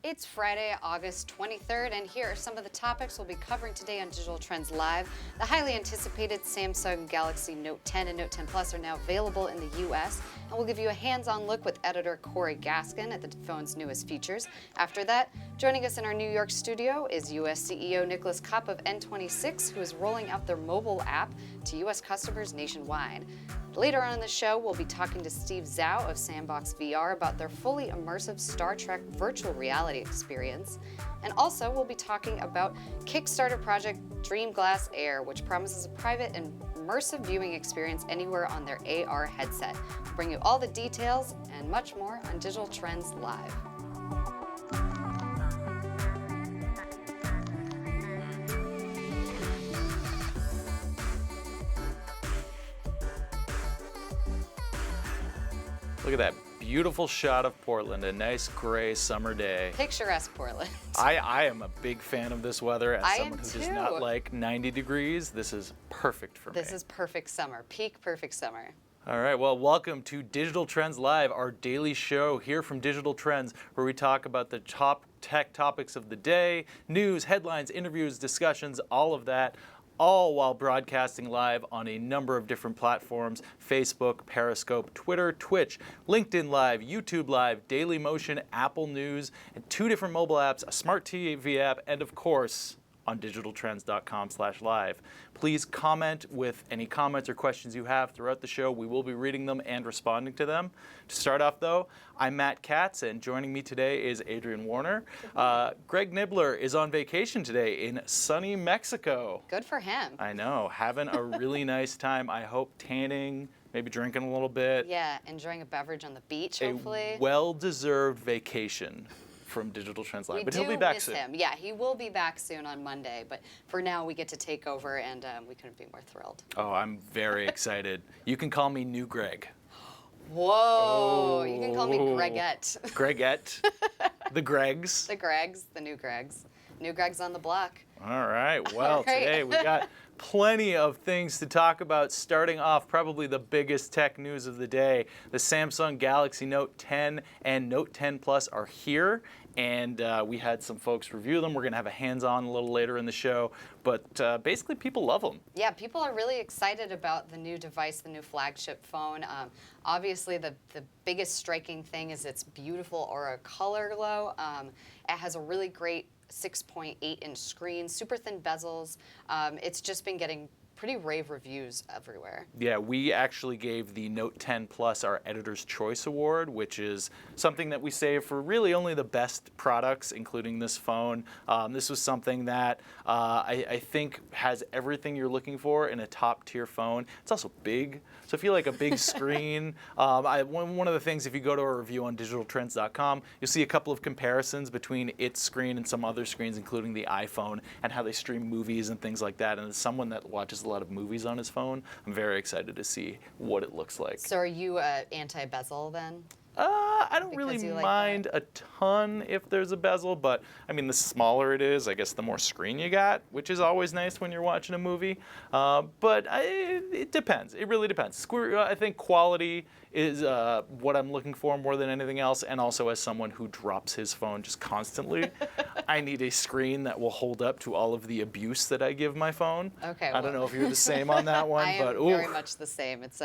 It's Friday, August 23rd, and here are some of the topics we'll be covering today on Digital Trends Live. The highly anticipated Samsung Galaxy Note 10 and Note 10 Plus are now available in the U.S., and we'll give you a hands-on look with editor Corey Gaskin at the phone's newest features. After that, joining us in our New York studio is U.S. CEO Nicholas Kopp of N26, who is rolling out their mobile app to U.S. customers nationwide. Later on in the show, we'll be talking to Steve Zhao of Sandbox VR about their fully immersive Star Trek virtual reality experience. And also, we'll be talking about Kickstarter project Dream Glass Air, which promises a private and immersive viewing experience anywhere on their AR headset. We'll bring you all the details and much more on Digital Trends Live. Look at that beautiful shot of Portland, a nice gray summer day. Picturesque Portland. I am a big fan of this weather. As someone who does not too. like 90 degrees, this is perfect for me. This is perfect summer, peak perfect summer. All right, well, welcome to Digital Trends Live, our daily show here from Digital Trends, where we talk about the top tech topics of the day, news, headlines, interviews, discussions, all of that, all while broadcasting live on a number of different platforms: Facebook, Periscope, Twitter, Twitch, LinkedIn Live, YouTube Live, Dailymotion, Apple News, and 2 different mobile apps, a smart TV app, and of course, on digitaltrends.com/live. Please comment with any comments or questions you have throughout the show. We will be reading them and responding to them. To start off, though, I'm Matt Katz, and joining me today is Adrian Warner. Greg Nibbler is on vacation today in sunny Mexico. Good for him. I know, having a really nice time. I hope tanning, maybe drinking a little bit. Yeah, enjoying a beverage on the beach, hopefully. A well-deserved vacation from Digital Trends Live, but he'll be back soon. We do miss him. Yeah, he will be back soon on Monday, but for now we get to take over, and we couldn't be more thrilled. Oh, I'm very excited. You can call me New Greg. Whoa, you can call me Gregette. Gregette, the Gregs. The Gregs, the new Gregs. New Gregs on the block. All right, well, right. Today we got plenty of things to talk about, starting off probably the biggest tech news of the day. The Samsung Galaxy Note 10 and Note 10 Plus are here, and we had some folks review them. We're going to have a hands-on a little later in the show, but basically people love them. Yeah, people are really excited about the new device, the new flagship phone. Obviously, the biggest striking thing is its beautiful Aura color glow. It has a really great 6.8-inch screen, super thin bezels. It's just been getting pretty rave reviews everywhere. Yeah, we actually gave the Note 10 Plus our Editor's Choice Award, which is something that we save for really only the best products, including this phone. This was something that I think has everything you're looking for in a top-tier phone. It's also big, so if you like a big screen, one of the things, if you go to our review on digitaltrends.com, you'll see a couple of comparisons between its screen and some other screens, including the iPhone, and how they stream movies and things like that. And as someone that watches a lot of movies on his phone, I'm very excited to see what it looks like. So are you anti-bezel then? I don't really mind a ton if there's a bezel, but I mean, the smaller it is, I guess the more screen you got, which is always nice when you're watching a movie. But it depends. It really depends. I think quality is what I'm looking for more than anything else, and also as someone who drops his phone just constantly, I need a screen that will hold up to all of the abuse that I give my phone. Okay. I don't know if you're the same on that one, but I am very much the same. It's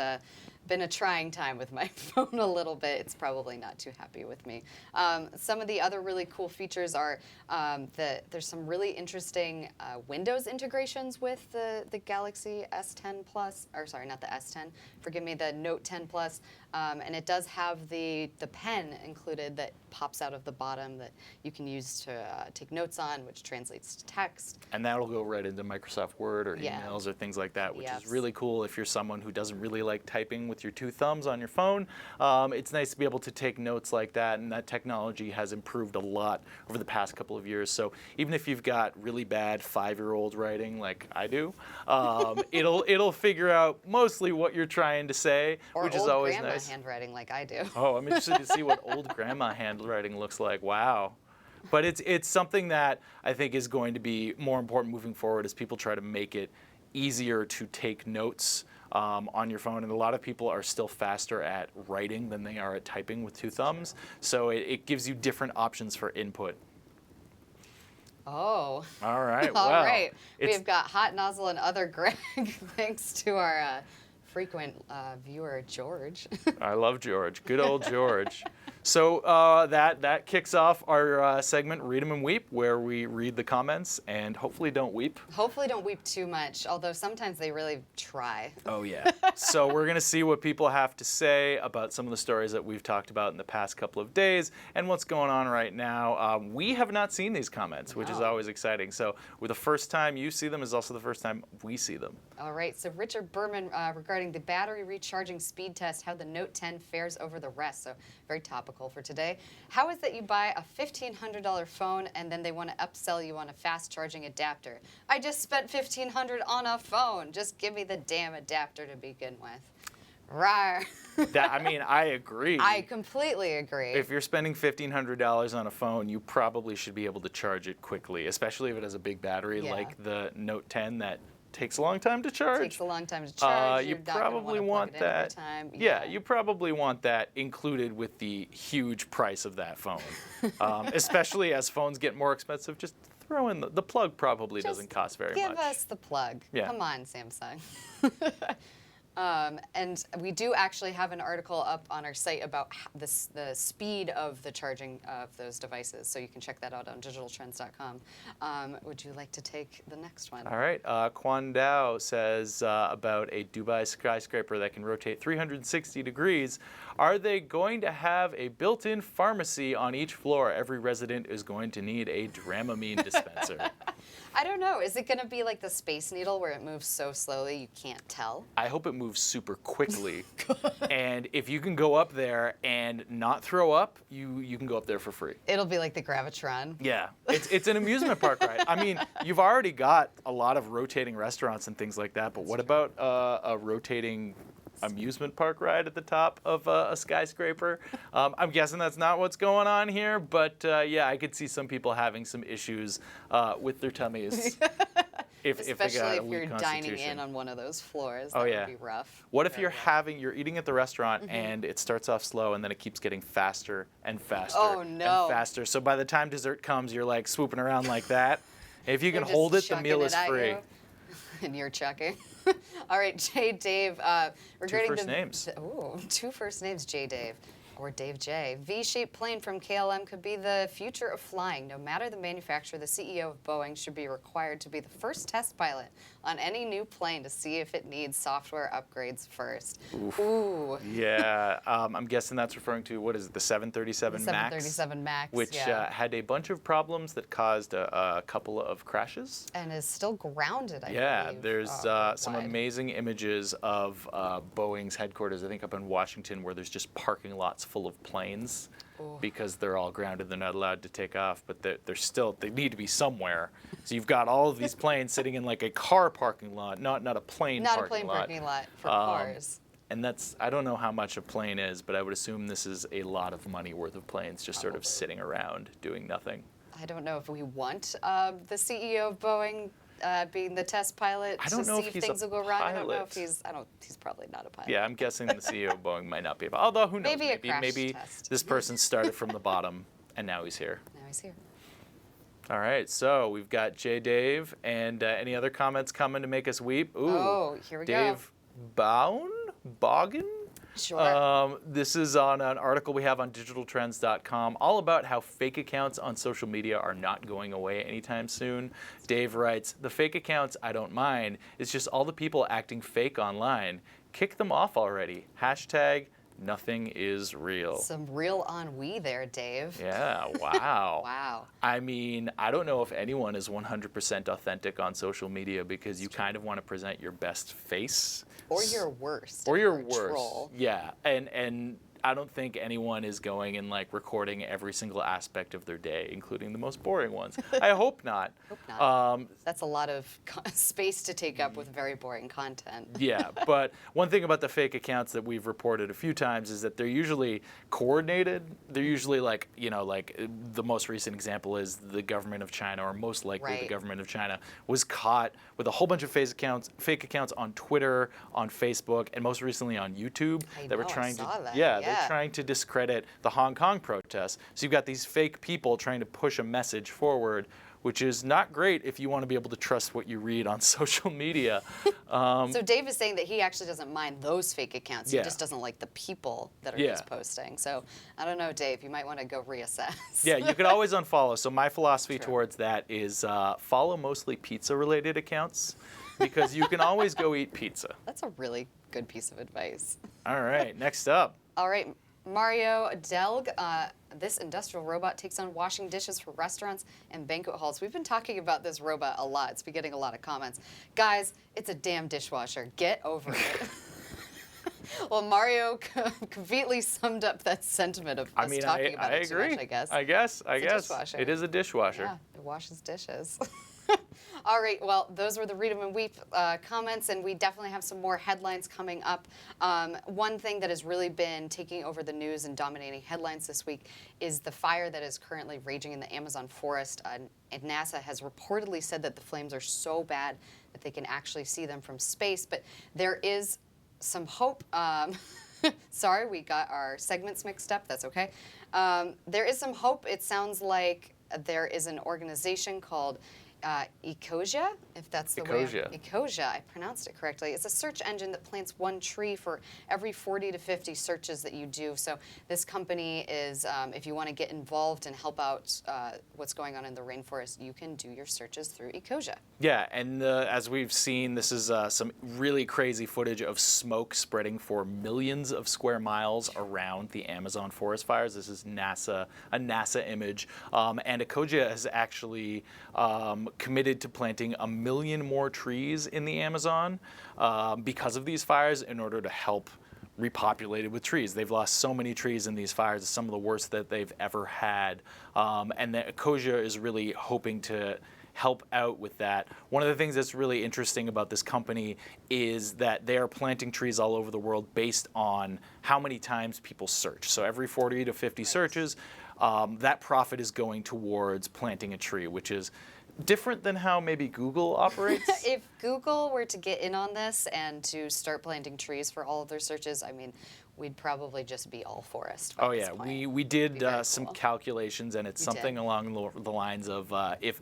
been a trying time with my phone a little bit. It's probably not too happy with me. Some of the other really cool features are there's some really interesting Windows integrations with the Galaxy S10 Plus, or sorry, not the S10, forgive me, the Note 10 Plus. And it does have the pen included that pops out of the bottom that you can use to take notes on, which translates to text. And that'll go right into Microsoft Word or emails or things like that, which is really cool if you're someone who doesn't really like typing with your 2 thumbs on your phone. It's nice to be able to take notes like that, and that technology has improved a lot over the past couple of years. So even if you've got really bad 5-year-old writing like I do, it'll figure out mostly what you're trying to say, which is always nice. Handwriting like I do. Oh, I'm interested to see what old grandma handwriting looks like. Wow. But it's something that I think is going to be more important moving forward as people try to make it easier to take notes on your phone. And a lot of people are still faster at writing than they are at typing with 2 thumbs. So it gives you different options for input. Oh. All right. All well, right. it's We've got Hot Nozzle and Other Greg, thanks to our frequent viewer, George. I love George. Good old George. So that kicks off our segment, Read 'em and Weep, where we read the comments and hopefully don't weep. Hopefully don't weep too much, although sometimes they really try. Oh, yeah. So we're going to see what people have to say about some of the stories that we've talked about in the past couple of days and what's going on right now. We have not seen these comments, which is No. always exciting. So the first time you see them is also the first time we see them. All right, so Richard Berman regarding the battery recharging speed test, how the Note 10 fares over the rest. So very topical for today. How is that you buy a $1,500 phone and then they want to upsell you on a fast charging adapter? I just spent $1,500 on a phone. Just give me the damn adapter to begin with. Rawr. I agree. I completely agree. If you're spending $1,500 on a phone, you probably should be able to charge it quickly, especially if it has a big battery Yeah. like the Note 10 that takes a long time to charge. Takes a long time to charge. You You're not gonna probably wanna want plug it in every that. time. Yeah, you probably want that included with the huge price of that phone. Especially as phones get more expensive, just throw in the plug. Probably Just doesn't cost very Give much. us the plug. Yeah. Come on, Samsung. And we do actually have an article up on our site about the speed of the charging of those devices, so you can check that out on digitaltrends.com. Would you like to take the next one? All right. Quan Dao says about a Dubai skyscraper that can rotate 360 degrees. Are they going to have a built-in pharmacy on each floor? Every resident is going to need a Dramamine dispenser. I don't know. Is it going to be like the Space Needle where it moves so slowly you can't tell? I hope it moves super quickly. And if you can go up there and not throw up, you can go up there for free. It'll be like the Gravitron. Yeah, it's an amusement park ride. I mean, you've already got a lot of rotating restaurants and things like that, but what about a rotating amusement park ride at the top of a skyscraper? I'm guessing that's not what's going on here, but yeah, I could see some people having some issues with their tummies. If they got Especially a if weak you're dining constitution. in on one of those floors. Oh, That yeah. would be rough. What if Very you're eating at the restaurant and it starts off slow and then it keeps getting faster and faster Oh, no. and faster? So by the time dessert comes, you're like swooping around like that. If you They're can just hold it, the chucking meal it is at free. you, and you're chucking. All right, J. Dave. Regarding first names. Ooh, two first names, J. Dave. Or Dave J. V-shaped plane from KLM could be the future of flying. No matter the manufacturer, the CEO of Boeing should be required to be the first test pilot on any new plane to see if it needs software upgrades first. Ooh. Yeah, I'm guessing that's referring to, what is it, the 737 The MAX? 737 MAX, Which yeah. had a bunch of problems that caused a couple of crashes. And is still grounded, I Yeah, believe. there's some worldwide. amazing images of Boeing's headquarters, I think up in Washington, where there's just parking lots full of planes because they're all grounded. They're not allowed to take off, but they need to be somewhere. So you've got all of these planes sitting in like a car parking lot, not a plane Not a parking plane lot. parking lot for cars. And I don't know how much a plane is, but I would assume this is a lot of money worth of planes just sort of sitting around doing nothing. I don't know if we want the CEO of Boeing being the test pilot I don't to know see if if he's a things will go wrong. I don't know pilot. if he's probably not a pilot. Yeah, I'm guessing the CEO of Boeing might not be. Although who knows? Maybe a crash maybe test. this person started from the bottom and now he's here. Now he's here. All right, so we've got J. Dave, and any other comments coming to make us weep? Ooh, Oh, here we go. Dave Boggin? Sure. This is on an article we have on digitaltrends.com all about how fake accounts on social media are not going away anytime soon. Dave writes, the fake accounts I don't mind. It's just all the people acting fake online. Kick them off already. Hashtag nothing is real. Some real ennui there, Dave. Yeah, wow. Wow. I mean, I don't know if anyone is 100% authentic on social media because you kind of want to present your best face. Or your worst. Or if your you're a worst. Troll. Yeah, and I don't think anyone is going and like recording every single aspect of their day, including the most boring ones. I hope not. Hope not. That's a lot of space to take up with very boring content. Yeah, but one thing about the fake accounts that we've reported a few times is that they're usually coordinated. They're usually like, like the most recent example is the government of China, or most likely the Right. government of China, was caught with a whole bunch of fake accounts on Twitter, on Facebook, and most recently on YouTube I that were know, I trying saw to that, they Yeah. trying to discredit the Hong Kong protests. So you've got these fake people trying to push a message forward, which is not great if you want to be able to trust what you read on social media. So Dave is saying that he actually doesn't mind those fake accounts. Yeah. He just doesn't like the people that are Yeah. just posting. So I don't know, Dave. You might want to go reassess. Yeah, you could always unfollow. So my philosophy True. towards that is follow mostly pizza-related accounts because you can always go eat pizza. That's a really good piece of advice. All right, next up. All right, Mario Delg. This industrial robot takes on washing dishes for restaurants and banquet halls. We've been talking about this robot a lot. It's been getting a lot of comments. Guys, it's a damn dishwasher. Get over it. Well, Mario completely summed up that sentiment of us talking about it too agree. much, I guess. I guess. It's a dishwasher. It is a dishwasher. Yeah, it washes dishes. All right, well, those were the Read 'em and Weep comments, and we definitely have some more headlines coming up. One thing that has really been taking over the news and dominating headlines this week is the fire that is currently raging in the Amazon forest. And NASA has reportedly said that the flames are so bad that they can actually see them from space, but there is some hope. Sorry, we got our segments mixed up. That's okay. There is some hope. It sounds like there is an organization called Ecosia, if that's the way. Ecosia, I pronounced it correctly. It's a search engine that plants one tree for every 40 to 50 searches that you do. So this company is, if you want to get involved and help out what's going on in the rainforest, you can do your searches through Ecosia. Yeah, and as we've seen, this is some really crazy footage of smoke spreading for millions of square miles around the Amazon forest fires. This is a NASA image, and Ecosia has actually committed to planting 1 million more trees in the Amazon because of these fires in order to help repopulate it with trees. They've lost so many trees in these fires. It's some of the worst that they've ever had. And the Ecosia is really hoping to help out with that. One of the things that's really interesting about this company is that they are planting trees all over the world based on how many times people search. So every 40 to 50 searches, that profit is going towards planting a tree, which is different than how maybe Google operates. If Google were to get in on this and to start planting trees for all of their searches, I mean, we'd probably just be all forest by Oh this yeah, point. we did very some cool. calculations, and it's We something did. along the lines of if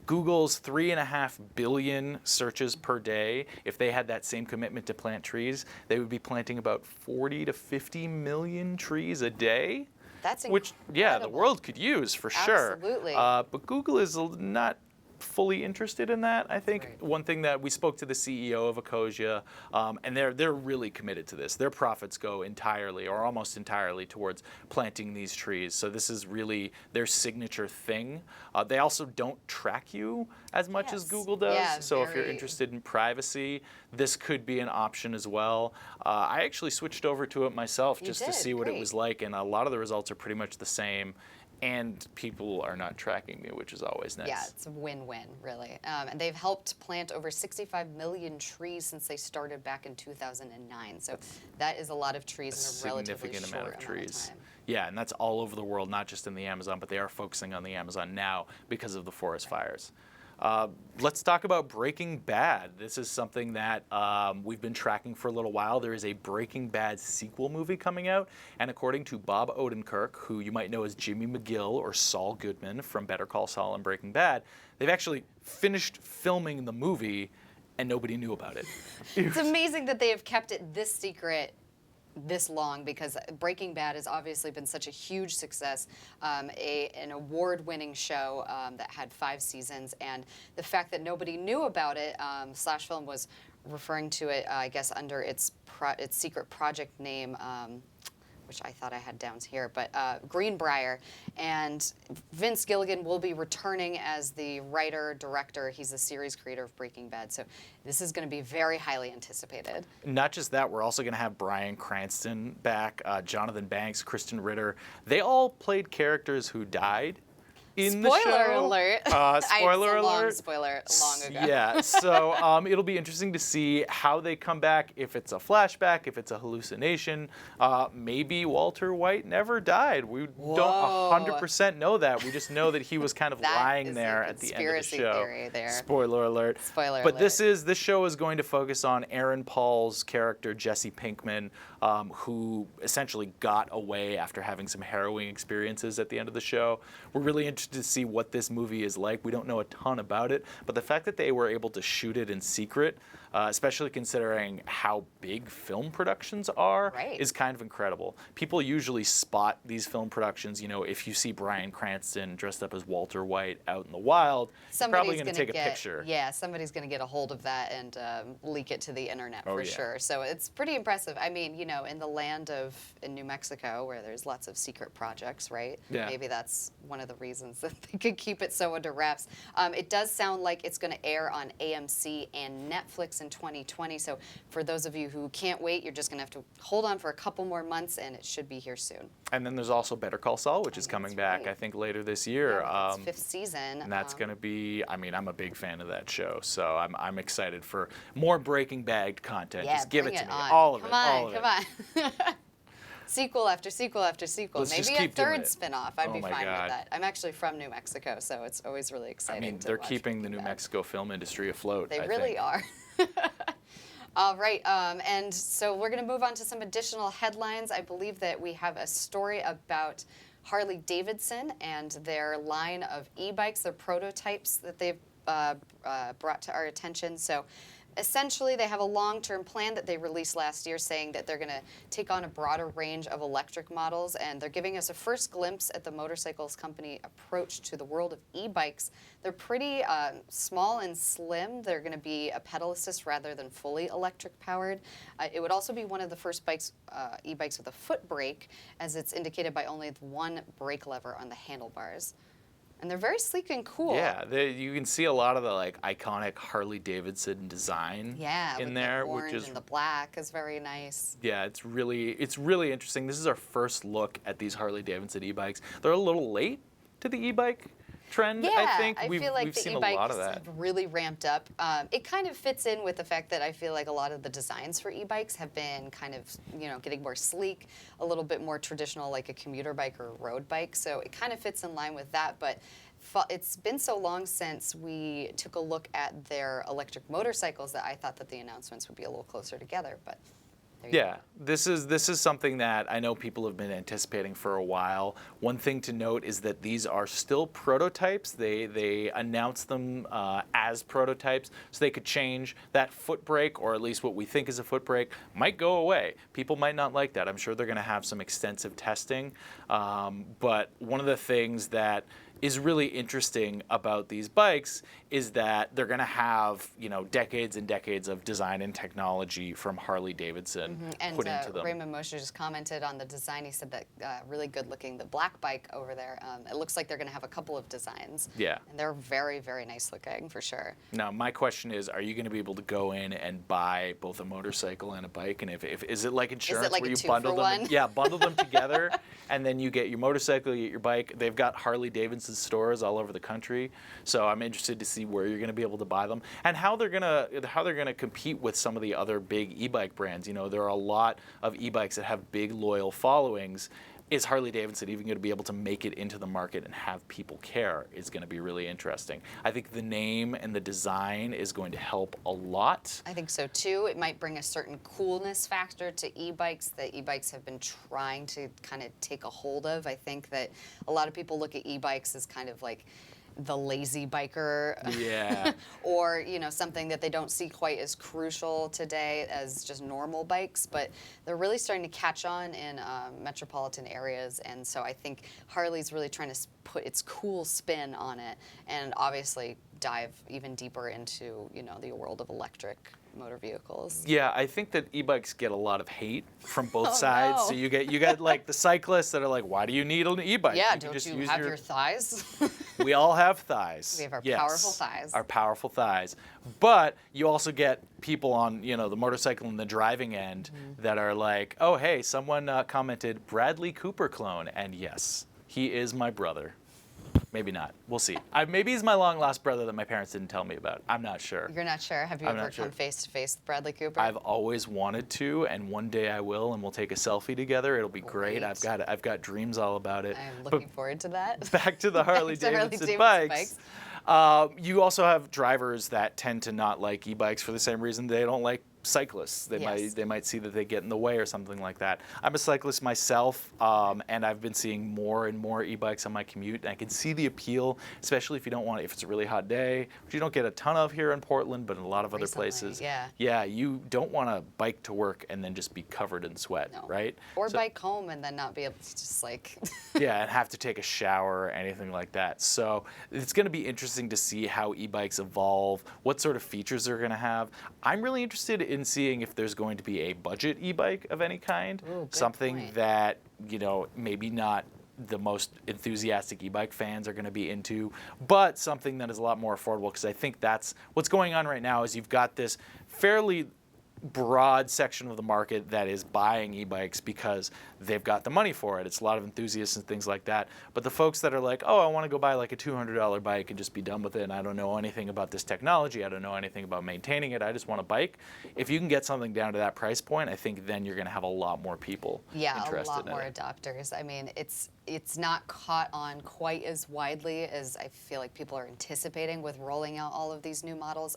Google's 3.5 billion searches per day, if they had that same commitment to plant trees, they would be planting about 40 to 50 million trees a day. That's Which, yeah, the incredible. world could use for sure. Absolutely. But Google is not fully interested in that. I think Right. one thing that we spoke to the CEO of Ecosia, and they're really committed to this. Their profits go entirely or almost entirely towards planting these trees. So this is really their signature thing. They also don't track you as much as Yes. Google does. Yeah, so if you're very- interested in privacy, this could be an option as well. I actually switched over to it myself You just to did, see what it great. was like, and a lot of the results are pretty much the same. And people are not tracking me, which is always nice. Yeah, it's a win-win, really. And they've helped plant over 65 million trees since they started back in 2009. So that is a lot of trees in a relatively Significant short amount of trees. time. Yeah, and that's all over the world, not just in the Amazon, but they are focusing on the Amazon now because of the forest fires. Let's talk about Breaking Bad. This is something that we've been tracking for a little while. There is a Breaking Bad sequel movie coming out, and according to Bob Odenkirk, who you might know as Jimmy McGill or Saul Goodman from Better Call Saul and Breaking Bad, they've actually finished filming the movie and nobody knew about it. It's amazing that they have kept it this secret this long, because Breaking Bad has obviously been such a huge success, an award-winning show that had 5 seasons, and the fact that nobody knew about it, Slash Film was referring to it, I guess, under its secret project name, which I thought I had down here, but Greenbrier. And Vince Gilligan will be returning as the writer, director. He's the series creator of Breaking Bad. So this is going to be very highly anticipated. Not just that, we're also going to have Bryan Cranston back, Jonathan Banks, Kristen Ritter. They all played characters who died. in the Spoiler show. alert. Spoiler alert. Spoiler long ago. Yeah, so it'll be interesting to see how they come back, if it's a flashback, if it's a hallucination. Maybe Walter White never died. We Whoa. don't 100% know that. We just know that he was kind of That lying is there a at the end of the conspiracy show. theory there. Spoiler alert. Spoiler But alert. this show is going to focus on Aaron Paul's character, Jesse Pinkman, who essentially got away after having some harrowing experiences at the end of the show. We're really interested to see what this movie is like. We don't know a ton about it, but the fact that they were able to shoot it in secret, especially considering how big film productions are, Right. is kind of incredible. People usually spot these film productions, if you see Bryan Cranston dressed up as Walter White out in the wild, you're probably going to take a picture. Yeah, somebody's going to get a hold of that and leak it to the internet Oh, for yeah. sure. So it's pretty impressive. I mean, in the land in New Mexico, where there's lots of secret projects, right? Yeah. Maybe that's one of the reasons that they could keep it so under wraps. It does sound like it's going to air on AMC and Netflix in 2020. So for those of you who can't wait, you're just going to have to hold on for a couple more months, and it should be here soon. And then there's also Better Call Saul, which is coming back, right. I think, later this year. Yeah, it's 5th season. And that's going to be, I'm a big fan of that show, so I'm excited for more Breaking Bad content. Yeah, Just give bring it to me. on. All of Come it. on, All of come on. Sequel after sequel after sequel. Let's just Maybe a keep doing third it. spin-off. I'd Oh be my fine God. with that. I'm actually from New Mexico, so it's always really I exciting mean, to they're watch keeping the Breaking New Bad. Mexico film industry afloat. They I really think. are. All right, and so we're going to move on to some additional headlines. I believe that we have a story about Harley Davidson and their line of e-bikes, their prototypes that they've brought to our attention. So essentially, they have a long-term plan that they released last year saying that they're going to take on a broader range of electric models, and they're giving us a first glimpse at the motorcycles company approach to the world of e-bikes. They're pretty small and slim. They're going to be a pedal assist rather than fully electric powered. It would also be one of the first bikes, e-bikes with a foot brake, as it's indicated by only one brake lever on the handlebars. And they're very sleek and cool. Yeah, you can see a lot of the iconic Harley Davidson design Yeah, in with there, the orange which is and the black is very nice. yeah, it's really interesting. This is our first look at these Harley Davidson e-bikes. They're a little late to the e-bike trend, Yeah, I think. feel like we've the seen a lot of e-bikes that. have really ramped up. It kind of fits in with the fact that I feel like a lot of the designs for e-bikes have been kind of, getting more sleek, a little bit more traditional, like a commuter bike or a road bike. So it kind of fits in line with that. But it's been so long since we took a look at their electric motorcycles that I thought that the announcements would be a little closer together. But there you Yeah, this is something that I know people have been anticipating for a while. One thing to note is that these are still prototypes. They announced them as prototypes, so they could change. That foot brake, or at least what we think is a foot brake, might go away. People might not like that. I'm sure they're going to have some extensive testing. But one of the things that is really interesting about these bikes is that they're going to have, decades and decades of design and technology from Harley Davidson And put into them. Raymond Mosher just commented on the design. He said that really good looking, the black bike over there. It looks like they're going to have a couple of designs. Yeah. And they're very, very nice looking for sure. Now, my question is, are you going to be able to go in and buy both a motorcycle and a bike? And if is it like insurance like where a you 2 bundle for them? 1? Yeah, bundle them together, and then you get your motorcycle, you get your bike. They've got Harley Davidson stores all over the country, so I'm interested to see where you're going to be able to buy them and how they're gonna compete with some of the other big e-bike brands. There are a lot of e-bikes that have big loyal followings. Is Harley Davidson even going to be able to make it into the market and have people care is going to be really interesting. I think the name and the design is going to help a lot. I think so too. It might bring a certain coolness factor to e-bikes that e-bikes have been trying to kind of take a hold of. I think that a lot of people look at e-bikes as kind of like the lazy biker. Yeah. Or, something that they don't see quite as crucial today as just normal bikes, but they're really starting to catch on in metropolitan areas, and so I think Harley's really trying to put its cool spin on it, and obviously dive even deeper into, the world of electric motor vehicles. Yeah, I think that e-bikes get a lot of hate from both Oh, sides. no. So you get like the cyclists that are like, why do you need an e-bike? Yeah, You can don't just you use have your thighs? We all have thighs. We have our Yes, powerful thighs. Our powerful thighs. But you also get people on, the motorcycle and the driving end that are like, oh, hey, someone commented Bradley Cooper clone. And yes, he is my brother. Maybe not. We'll see. Maybe he's my long lost brother that my parents didn't tell me about. I'm not sure. You're not sure? Have you I'm ever not sure. come face to face with Bradley Cooper? I've always wanted to, and one day I will, and we'll take a selfie together. It'll be great. Great. I've got dreams all about it. I'm But looking forward to that. back to the Harley To Harley Davidson Davidson bikes. You also have drivers that tend to not like e-bikes for the same reason they don't like cyclists. They might see that they get in the way or something like that. I'm a cyclist myself, and I've been seeing more and more e-bikes on my commute. And I can see the appeal, especially if you don't want if it's a really hot day, which you don't get a ton of here in Portland, but in a lot of other Recently, places. yeah. Yeah, you don't want to bike to work and then just be covered in sweat, No. right? Or So- bike home and then not be able to just like. yeah, and have to take a shower or anything like that. So it's going to be interesting to see how e-bikes evolve, what sort of features they're going to have. I'm really interested in seeing if there's going to be a budget e-bike of any kind, Ooh, good something point. that, maybe not the most enthusiastic e-bike fans are going to be into, but something that is a lot more affordable, because I think that's what's going on right now is you've got this fairly broad section of the market that is buying e-bikes because they've got the money for it. It's a lot of enthusiasts and things like that. But the folks that are like, oh, I want to go buy like a $200 bike and just be done with it, and I don't know anything about this technology, I don't know anything about maintaining it, I just want a bike. If you can get something down to that price point, I think then you're going to have a lot more people Yeah, a interested lot in more it. adopters. I mean, it's not caught on quite as widely as I feel like people are anticipating with rolling out all of these new models.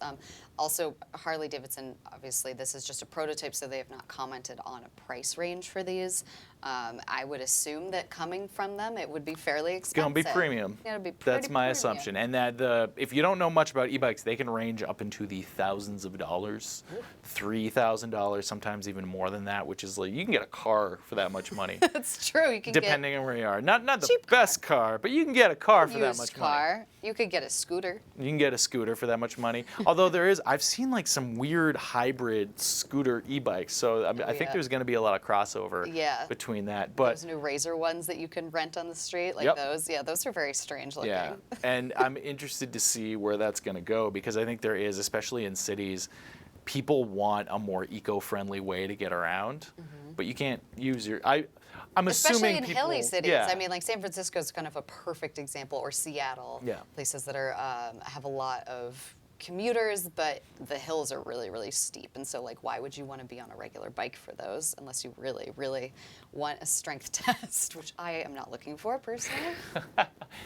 Also, Harley Davidson, obviously, this is just a prototype, so they have not commented on a price range for these. I would assume that coming from them, it would be fairly It's going expensive. to be premium. It'll be That's pretty my premium. assumption. And that if you don't know much about e-bikes, they can range up into the thousands of dollars, $3,000, sometimes even more than that, which is like you can get a car for that much money, That's true. You can depending on where you are. Not the cheap best car, but you can get a car get for a that used much car. You could get a scooter. money. You can get a scooter for that much money. Although I've seen like some weird hybrid scooter e-bikes. So I think yeah. there's going to be a lot of crossover Yeah. between that. But Those new Razor ones that you can rent on the street, like Yep. those. Yeah, those are very strange looking. yeah, and I'm interested to see where that's going to go, because I think there is, especially in cities, people want a more eco-friendly way to get around, but you can't use your. I'm Mm-hmm. Especially assuming in people, hilly cities. Yeah. I mean, like San Francisco is kind of a perfect example, or Seattle. Yeah. Places that are have a lot of commuters, but the hills are really, really steep. And so, like, why would you want to be on a regular bike for those unless you really, really want a strength test, which I am not looking for personally.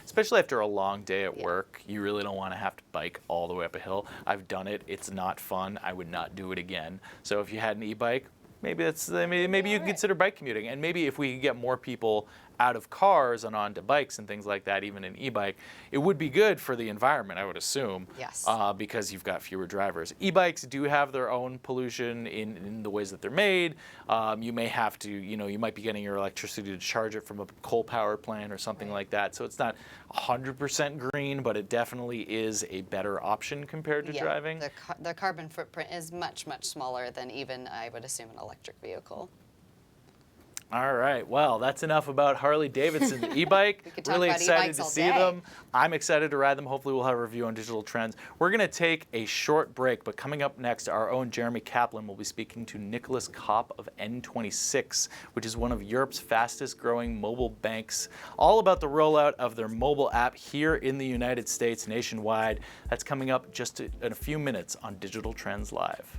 Especially after a long day at Yeah. work, you really don't want to have to bike all the way up a hill. I've done it. It's not fun. I would not do it again. So if you had an e-bike, maybe you could Alright. consider bike commuting. And maybe if we could get more people out of cars and onto bikes and things like that, even an e-bike, it would be good for the environment, I would assume. Yes. Because you've got fewer drivers. E-bikes do have their own pollution in the ways that they're made. You may have to, you might be getting your electricity to charge it from a coal power plant or something like that. So it's not 100% green, but it definitely is a better option compared to Yeah, driving. the carbon footprint is much, much smaller than even, I would assume, an electric vehicle. All right. Well, that's enough about Harley Davidson e-bike. We could talk Really about excited e-bikes to all see day. them. I'm excited to ride them. Hopefully we'll have a review on Digital Trends. We're going to take a short break, but coming up next, our own Jeremy Kaplan will be speaking to Nicholas Kopp of N26, which is one of Europe's fastest growing mobile banks, all about the rollout of their mobile app here in the United States nationwide. That's coming up just in a few minutes on Digital Trends Live.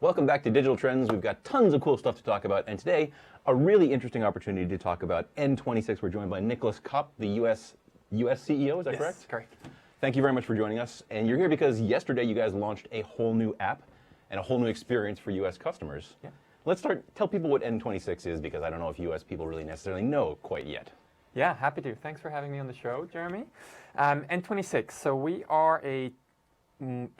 Welcome back to Digital Trends. We've got tons of cool stuff to talk about, and today, a really interesting opportunity to talk about N26. We're joined by Nicholas Kopp, the US CEO, is that correct? Yes, correct. Thank you very much for joining us. And you're here because yesterday you guys launched a whole new app and a whole new experience for US customers. Yeah. Let's start, tell people what N26 is, because I don't know if US people really necessarily know quite yet. Yeah, happy to. Thanks for having me on the show, Jeremy. N26, so we are a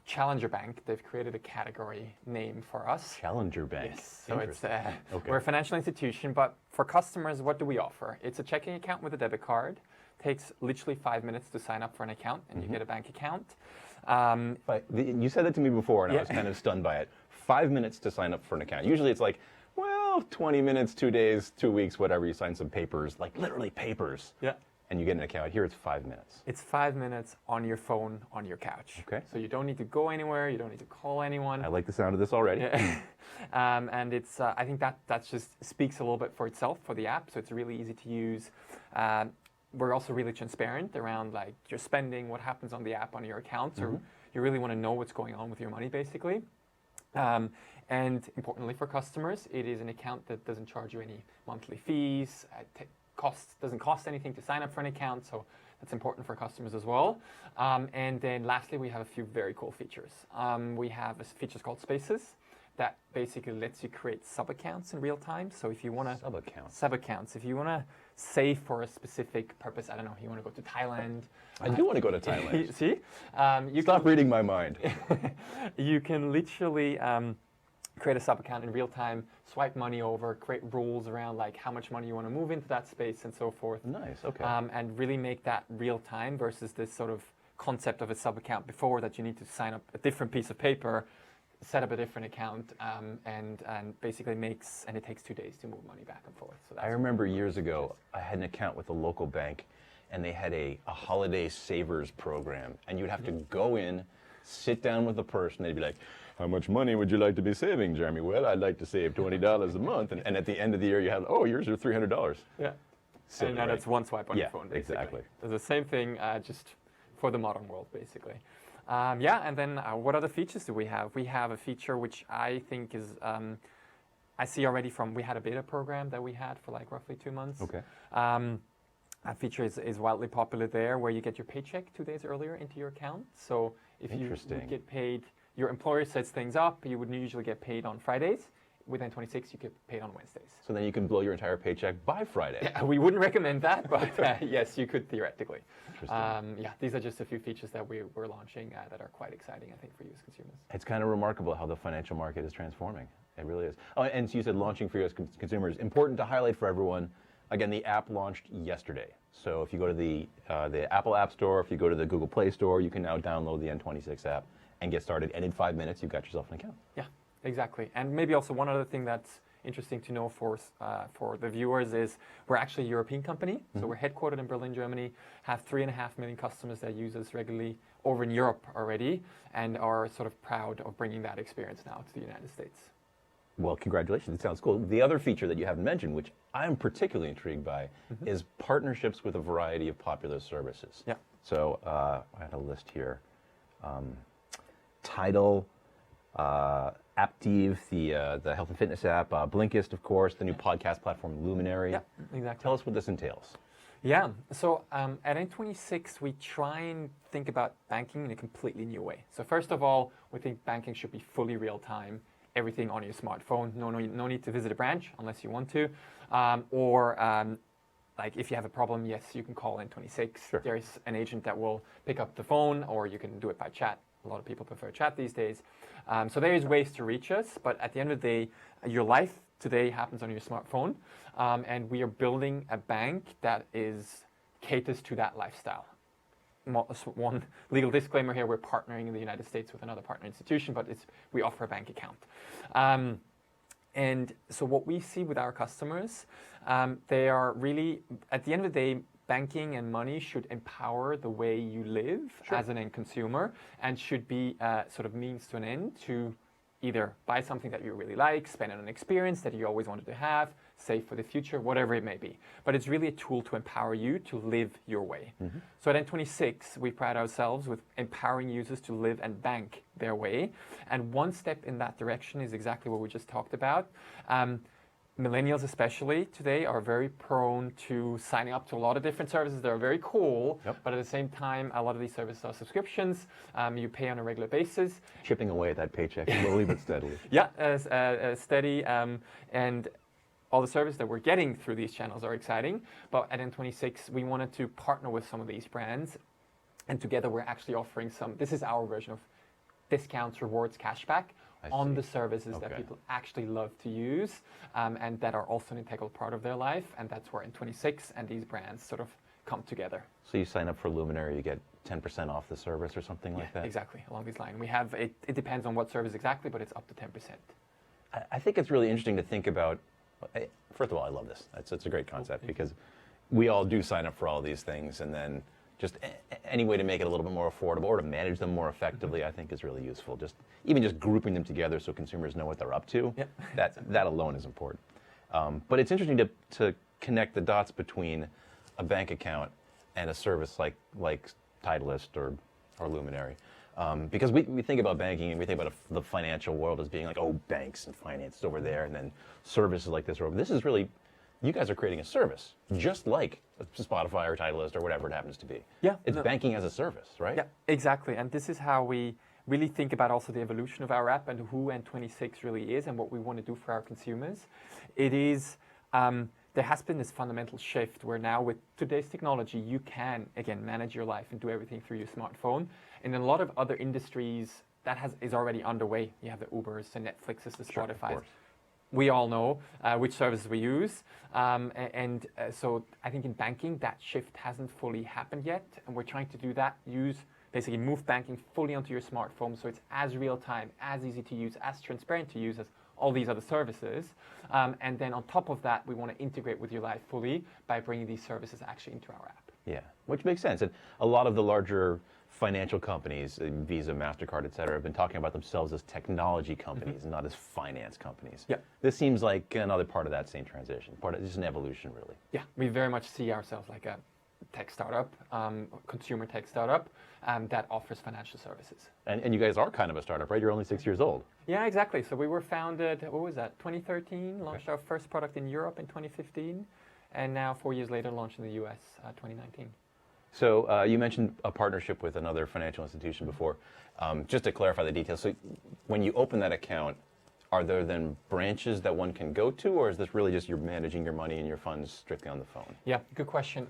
challenger bank. They've created a category name for us. Challenger Bank. Yes, so it's Okay. we're a financial institution, but for customers, what do we offer? It's a checking account with a debit card. Takes literally 5 minutes to sign up for an account, and you get a bank account. You said that to me before, and I Yeah. was kind of stunned by it. 5 minutes to sign up for an account. Usually it's like, well, 20 minutes, 2 days, 2 weeks, whatever. You sign some papers, like literally papers. Yeah. And you get an account. Here it's 5 minutes. It's 5 minutes on your phone, on your couch. Okay. So you don't need to go anywhere. You don't need to call anyone. I like the sound of this already. Yeah. And it's, I think that just speaks a little bit for itself for the app. So it's really easy to use. We're also really transparent around like your spending, what happens on the app, on your account. So you really want to know what's going on with your money, basically. And importantly for customers, it is an account that doesn't charge you any monthly fees. Doesn't cost anything to sign up for an account, so that's important for customers as well. And then lastly, we have a few very cool features. We have a feature called Spaces that basically lets you create sub-accounts in real time. So if you want to... Sub-accounts. If you want to save for a specific purpose, I don't know, you want to go to Thailand. I do want to go to Thailand. See? Stop reading my mind. You can literally create a sub-account in real time, swipe money over, create rules around like how much money you want to move into that space and so forth. Nice, okay. And really make that real time versus this sort of concept of a sub-account before that you need to sign up a different piece of paper, set up a different account, and basically it takes 2 days to move money back and forth. So I remember years ago, I had an account with a local bank, and they had a holiday savers program, and you'd have to go in, sit down with the person, they'd be like, how much money would you like to be saving, Jeremy? Well, I'd like to save $20 a month. And at the end of the year, you have, yours are $300. Yeah. Silly, and now right? that's one swipe on your phone, basically. Exactly. It's the same thing, just for the modern world, basically. And then what other features do we have? We have a feature which I think is, I see already we had a beta program that we had for like roughly 2 months. Okay. That feature is wildly popular there, where you get your paycheck 2 days earlier into your account. So if you would get paid, your employer sets things up, you would usually get paid on Fridays. With N26, you get paid on Wednesdays. So then you can blow your entire paycheck by Friday. Yeah, we wouldn't recommend that, but yes, you could theoretically. Interesting. These are just a few features that we're launching that are quite exciting, I think, for US consumers. It's kind of remarkable how the financial market is transforming. It really is. Oh, and so you said launching for US consumers. Important to highlight for everyone, again, the app launched yesterday. So if you go to the Apple App Store, if you go to the Google Play Store, you can now download the N26 app and get started. And in 5 minutes, you've got yourself an account. Yeah, exactly. And maybe also one other thing that's interesting to know for the viewers is we're actually a European company. So we're headquartered in Berlin, Germany, have 3.5 million customers that use us regularly over in Europe already, and are sort of proud of bringing that experience now to the United States. Well, congratulations. It sounds cool. The other feature that you haven't mentioned, which I'm particularly intrigued by, is partnerships with a variety of popular services. Yeah. So I had a list here. Tidal, Aptiv, the health and fitness app, Blinkist, of course, the new podcast platform Luminary. Yeah, exactly. Tell us what this entails. Yeah, so at N26, we try and think about banking in a completely new way. So first of all, we think banking should be fully real time, everything on your smartphone. No need to visit a branch unless you want to, or like if you have a problem, yes, you can call N26. Sure. There's an agent that will pick up the phone, or you can do it by chat. A lot of people prefer chat these days. So there is ways to reach us, but at the end of the day, your life today happens on your smartphone, and we are building a bank that caters to that lifestyle. One legal disclaimer here: we're partnering in the United States with another partner institution, but we offer a bank account. And so what we see with our customers, they are really, at the end of the day, banking and money should empower the way you live as an end consumer, and should be sort of means to an end to either buy something that you really like, spend on an experience that you always wanted to have, save for the future, whatever it may be. But it's really a tool to empower you to live your way. So at N26, we pride ourselves with empowering users to live and bank their way. And one step in that direction is exactly what we just talked about. Millennials especially today are very prone to signing up to a lot of different services that are very cool, but at the same time, a lot of these services are subscriptions. You pay on a regular basis. Chipping away at that paycheck slowly but steadily. Yeah, steady. And all the services that we're getting through these channels are exciting. But at N26, we wanted to partner with some of these brands. And together we're actually offering this is our version of discounts, rewards, cashback on the services that people actually love to use, and that are also an integral part of their life. And that's where N26 and these brands sort of come together. So you sign up for Luminary, you get 10% off the service or something like that? Exactly, along these lines. We have, it depends on what service exactly, but it's up to 10%. I think it's really interesting to think about. First of all, I love this. It's a great concept because we all do sign up for all these things, and then just any way to make it a little bit more affordable or to manage them more effectively, I think is really useful. Even just grouping them together so consumers know what they're up to, that alone is important. But it's interesting to connect the dots between a bank account and a service like Titleist or Luminary. Because we think about banking and we think about the financial world as being like, oh, banks and finance is over there, and then services like this are over. This is really, you guys are creating a service, just like Spotify or Titleist or whatever it happens to be. Yeah, it's banking as a service, right? Yeah, exactly. And this is how we really think about also the evolution of our app and who N26 really is and what we want to do for our consumers. It is, there has been this fundamental shift where now with today's technology, you can, again, manage your life and do everything through your smartphone. And in a lot of other industries, that is already underway. You have the Ubers, the Netflixes, the Spotifys. We all know which services we use. So I think in banking, that shift hasn't fully happened yet. And we're trying to do that, basically move banking fully onto your smartphone so it's as real time, as easy to use, as transparent to use as all these other services. And then on top of that, we want to integrate with your life fully by bringing these services actually into our app. Yeah, which makes sense. And a lot of the larger financial companies, Visa, MasterCard, et cetera, have been talking about themselves as technology companies, not as finance companies. Yeah. This seems like another part of that same transition, just an evolution, really. Yeah, we very much see ourselves like a tech startup, consumer tech startup that offers financial services. And you guys are kind of a startup, right? You're only 6 years old. Yeah, exactly. So we were founded, 2013, launched our first product in Europe in 2015, and now 4 years later, launched in the US 2019. So you mentioned a partnership with another financial institution before. Just to clarify the details, so when you open that account, are there then branches that one can go to, or is this really just you're managing your money and your funds strictly on the phone? Yeah, good question.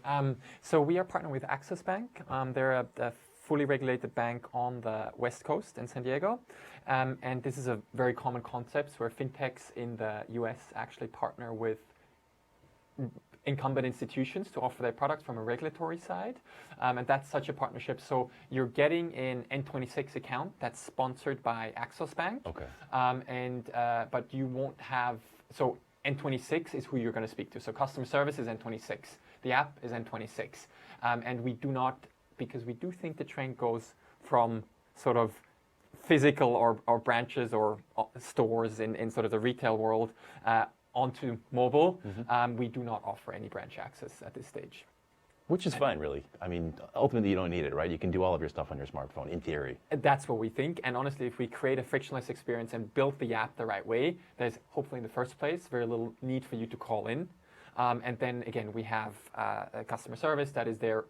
So we are partnering with Axos Bank. They're a fully regulated bank on the West Coast in San Diego. And this is a very common concept where fintechs in the US actually partner with incumbent institutions to offer their products from a regulatory side. And that's such a partnership. So you're getting an N26 account that's sponsored by Axos Bank. Okay. But you won't have, so N26 is who you're going to speak to. So customer service is N26. The app is N26. And we do not, because we do think the trend goes from sort of physical or branches or stores in sort of the retail world onto mobile. We do not offer any branch access at this stage. Which is fine, really. I mean, ultimately, you don't need it, right? You can do all of your stuff on your smartphone, in theory. That's what we think. And honestly, if we create a frictionless experience and build the app the right way, there's hopefully in the first place very little need for you to call in. And then again, we have a customer service that is there.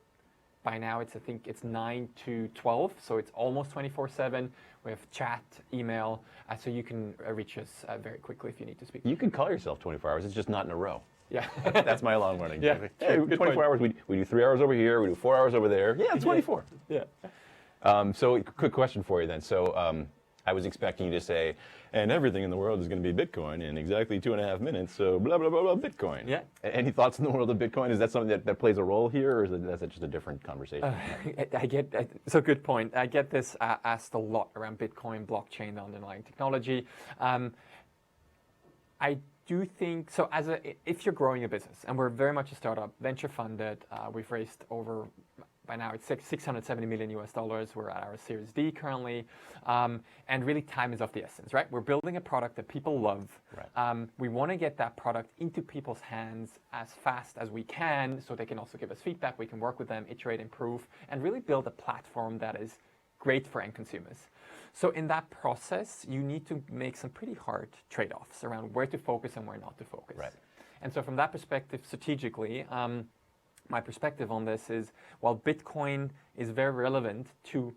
By now, I think it's 9 to 12, so it's almost 24/7. We have chat, email, so you can reach us very quickly if you need to speak. You can call yourself 24 hours. It's just not in a row. Yeah. That's my alarm warning. Yeah. Hey, we Good get 24 point. hours. We do 3 hours over here. We do 4 hours over there. Yeah, 24. Yeah. So, quick question for you then. So, I was expecting you to say, and everything in the world is going to be Bitcoin in exactly 2.5 minutes. So, blah blah blah blah Bitcoin. Yeah. Any thoughts in the world of Bitcoin? Is that something that plays a role here, or is that just a different conversation? So good point. I get this asked a lot around Bitcoin, blockchain, the underlying technology. I do think so. If you're growing a business, and we're very much a startup, venture funded, we've raised over. By now, it's $670 million US. We're at our Series D currently, and really, time is of the essence, right? We're building a product that people love. Right. We want to get that product into people's hands as fast as we can, so they can also give us feedback. We can work with them, iterate, improve, and really build a platform that is great for end consumers. So in that process, you need to make some pretty hard trade-offs around where to focus and where not to focus. Right. And so from that perspective, strategically. My perspective on this is, while Bitcoin is very relevant to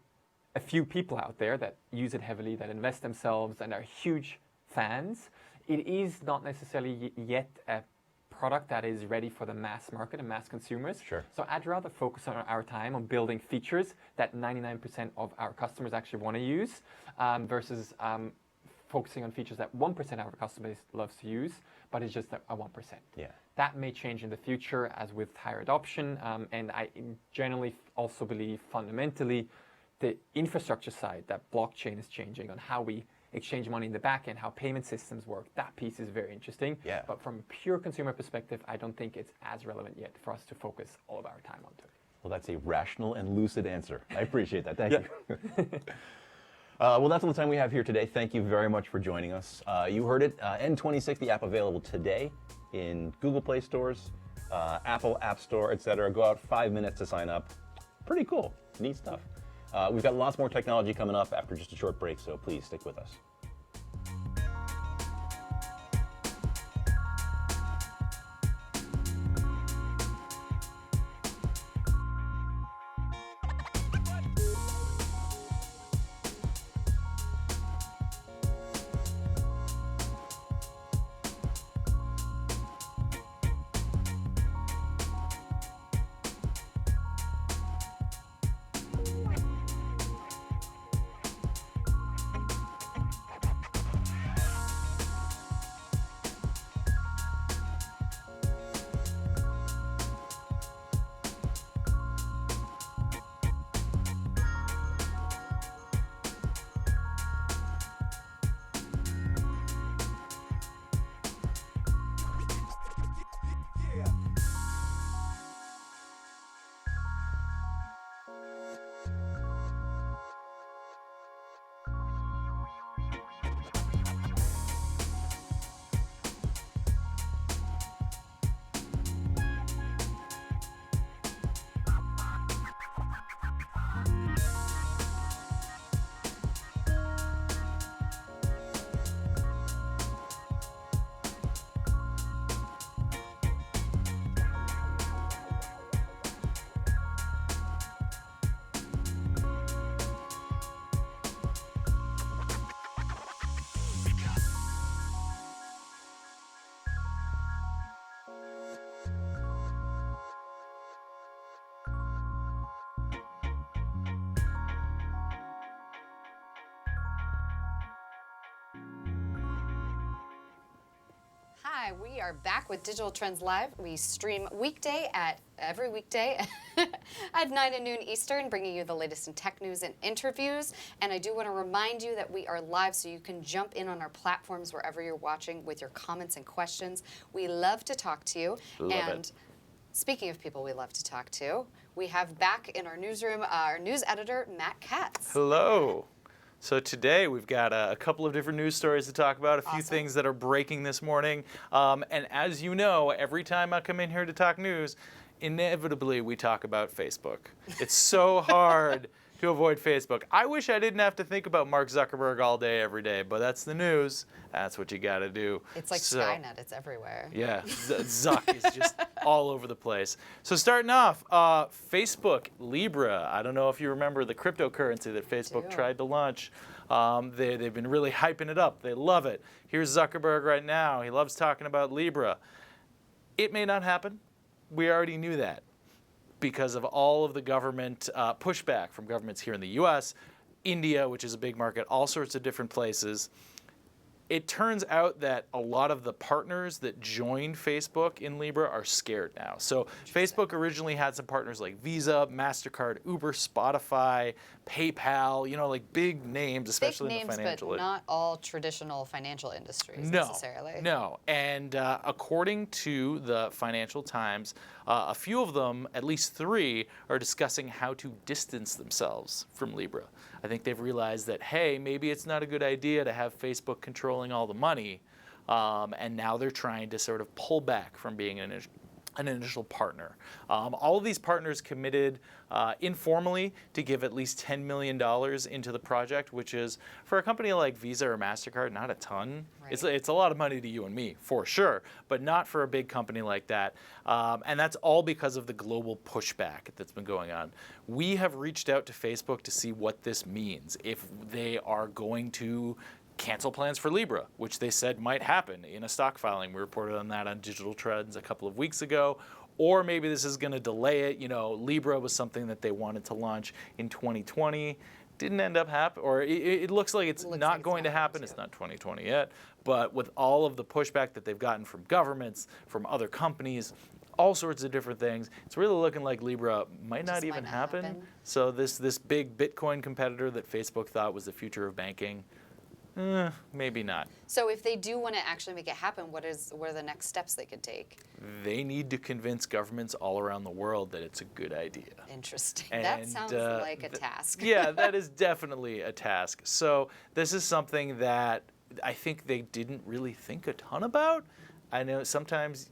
a few people out there that use it heavily, that invest themselves and are huge fans, it is not necessarily yet a product that is ready for the mass market and mass consumers. Sure. So I'd rather focus on our time on building features that 99% of our customers actually want to use, versus focusing on features that 1% of our customers loves to use, but it's just a 1%. Yeah. That may change in the future as with higher adoption, and I generally also believe fundamentally the infrastructure side, that blockchain is changing on how we exchange money in the back end, how payment systems work. That piece is very interesting. Yeah. But from a pure consumer perspective, I don't think it's as relevant yet for us to focus all of our time onto it. Well, that's a rational and lucid answer. I appreciate that. Thank you. Well, that's all the time we have here today. Thank you very much for joining us. You heard it, N26, the app available today in Google Play stores, Apple App Store, etc. Go out 5 minutes to sign up. Pretty cool. Neat stuff. We've got lots more technology coming up after just a short break, so please stick with us. Hi, we are back with Digital Trends Live. We stream every weekday at 9 and noon Eastern, bringing you the latest in tech news and interviews. And I do want to remind you that we are live, so you can jump in on our platforms wherever you're watching with your comments and questions. We love to talk to you. Love and it. Speaking of people we love to talk to, we have back in our newsroom our news editor, Matt Katz. Hello. So today we've got a couple of different news stories to talk about, a few things that are breaking this morning. And as you know, every time I come in here to talk news, inevitably we talk about Facebook. It's so hard to avoid Facebook. I wish I didn't have to think about Mark Zuckerberg all day, every day, but that's the news. That's what you got to do. It's like Skynet, it's everywhere. Yeah, Zuck is just all over the place. So starting off, Facebook, Libra. I don't know if you remember the cryptocurrency that Facebook tried to launch. They've been really hyping it up. They love it. Here's Zuckerberg right now. He loves talking about Libra. It may not happen. We already knew that because of all of the government pushback from governments here in the US, India, which is a big market, all sorts of different places. It turns out that a lot of the partners that joined Facebook in Libra are scared now. So Facebook originally had some partners like Visa, MasterCard, Uber, Spotify, PayPal, you know, like big names, especially Big in names, the financial. but not all traditional financial industries No, necessarily. no. And according to the Financial Times, a few of them, at least 3, are discussing how to distance themselves from Libra. I think they've realized that, hey, maybe it's not a good idea to have Facebook controlling all the money, and now they're trying to sort of pull back from being an initial partner. All of these partners committed informally to give at least $10 million into the project, which is, for a company like Visa or MasterCard, not a ton. Right. It's a lot of money to you and me, for sure, but not for a big company like that. And that's all because of the global pushback that's been going on. We have reached out to Facebook to see what this means, if they are going to cancel plans for Libra, which they said might happen in a stock filing. We reported on that on Digital Trends a couple of weeks ago. Or maybe this is going to delay it. You know, Libra was something that they wanted to launch in 2020. Didn't end up happening, or it looks like it's not going to happen. It's not 2020 yet. But with all of the pushback that they've gotten from governments, from other companies, all sorts of different things, it's really looking like Libra might not even happen. So this big Bitcoin competitor that Facebook thought was the future of banking, maybe not. So if they do want to actually make it happen, what are the next steps they could take? They need to convince governments all around the world that it's a good idea. Interesting. That sounds like a task. Yeah, that is definitely a task. So this is something that I think they didn't really think a ton about. I know sometimes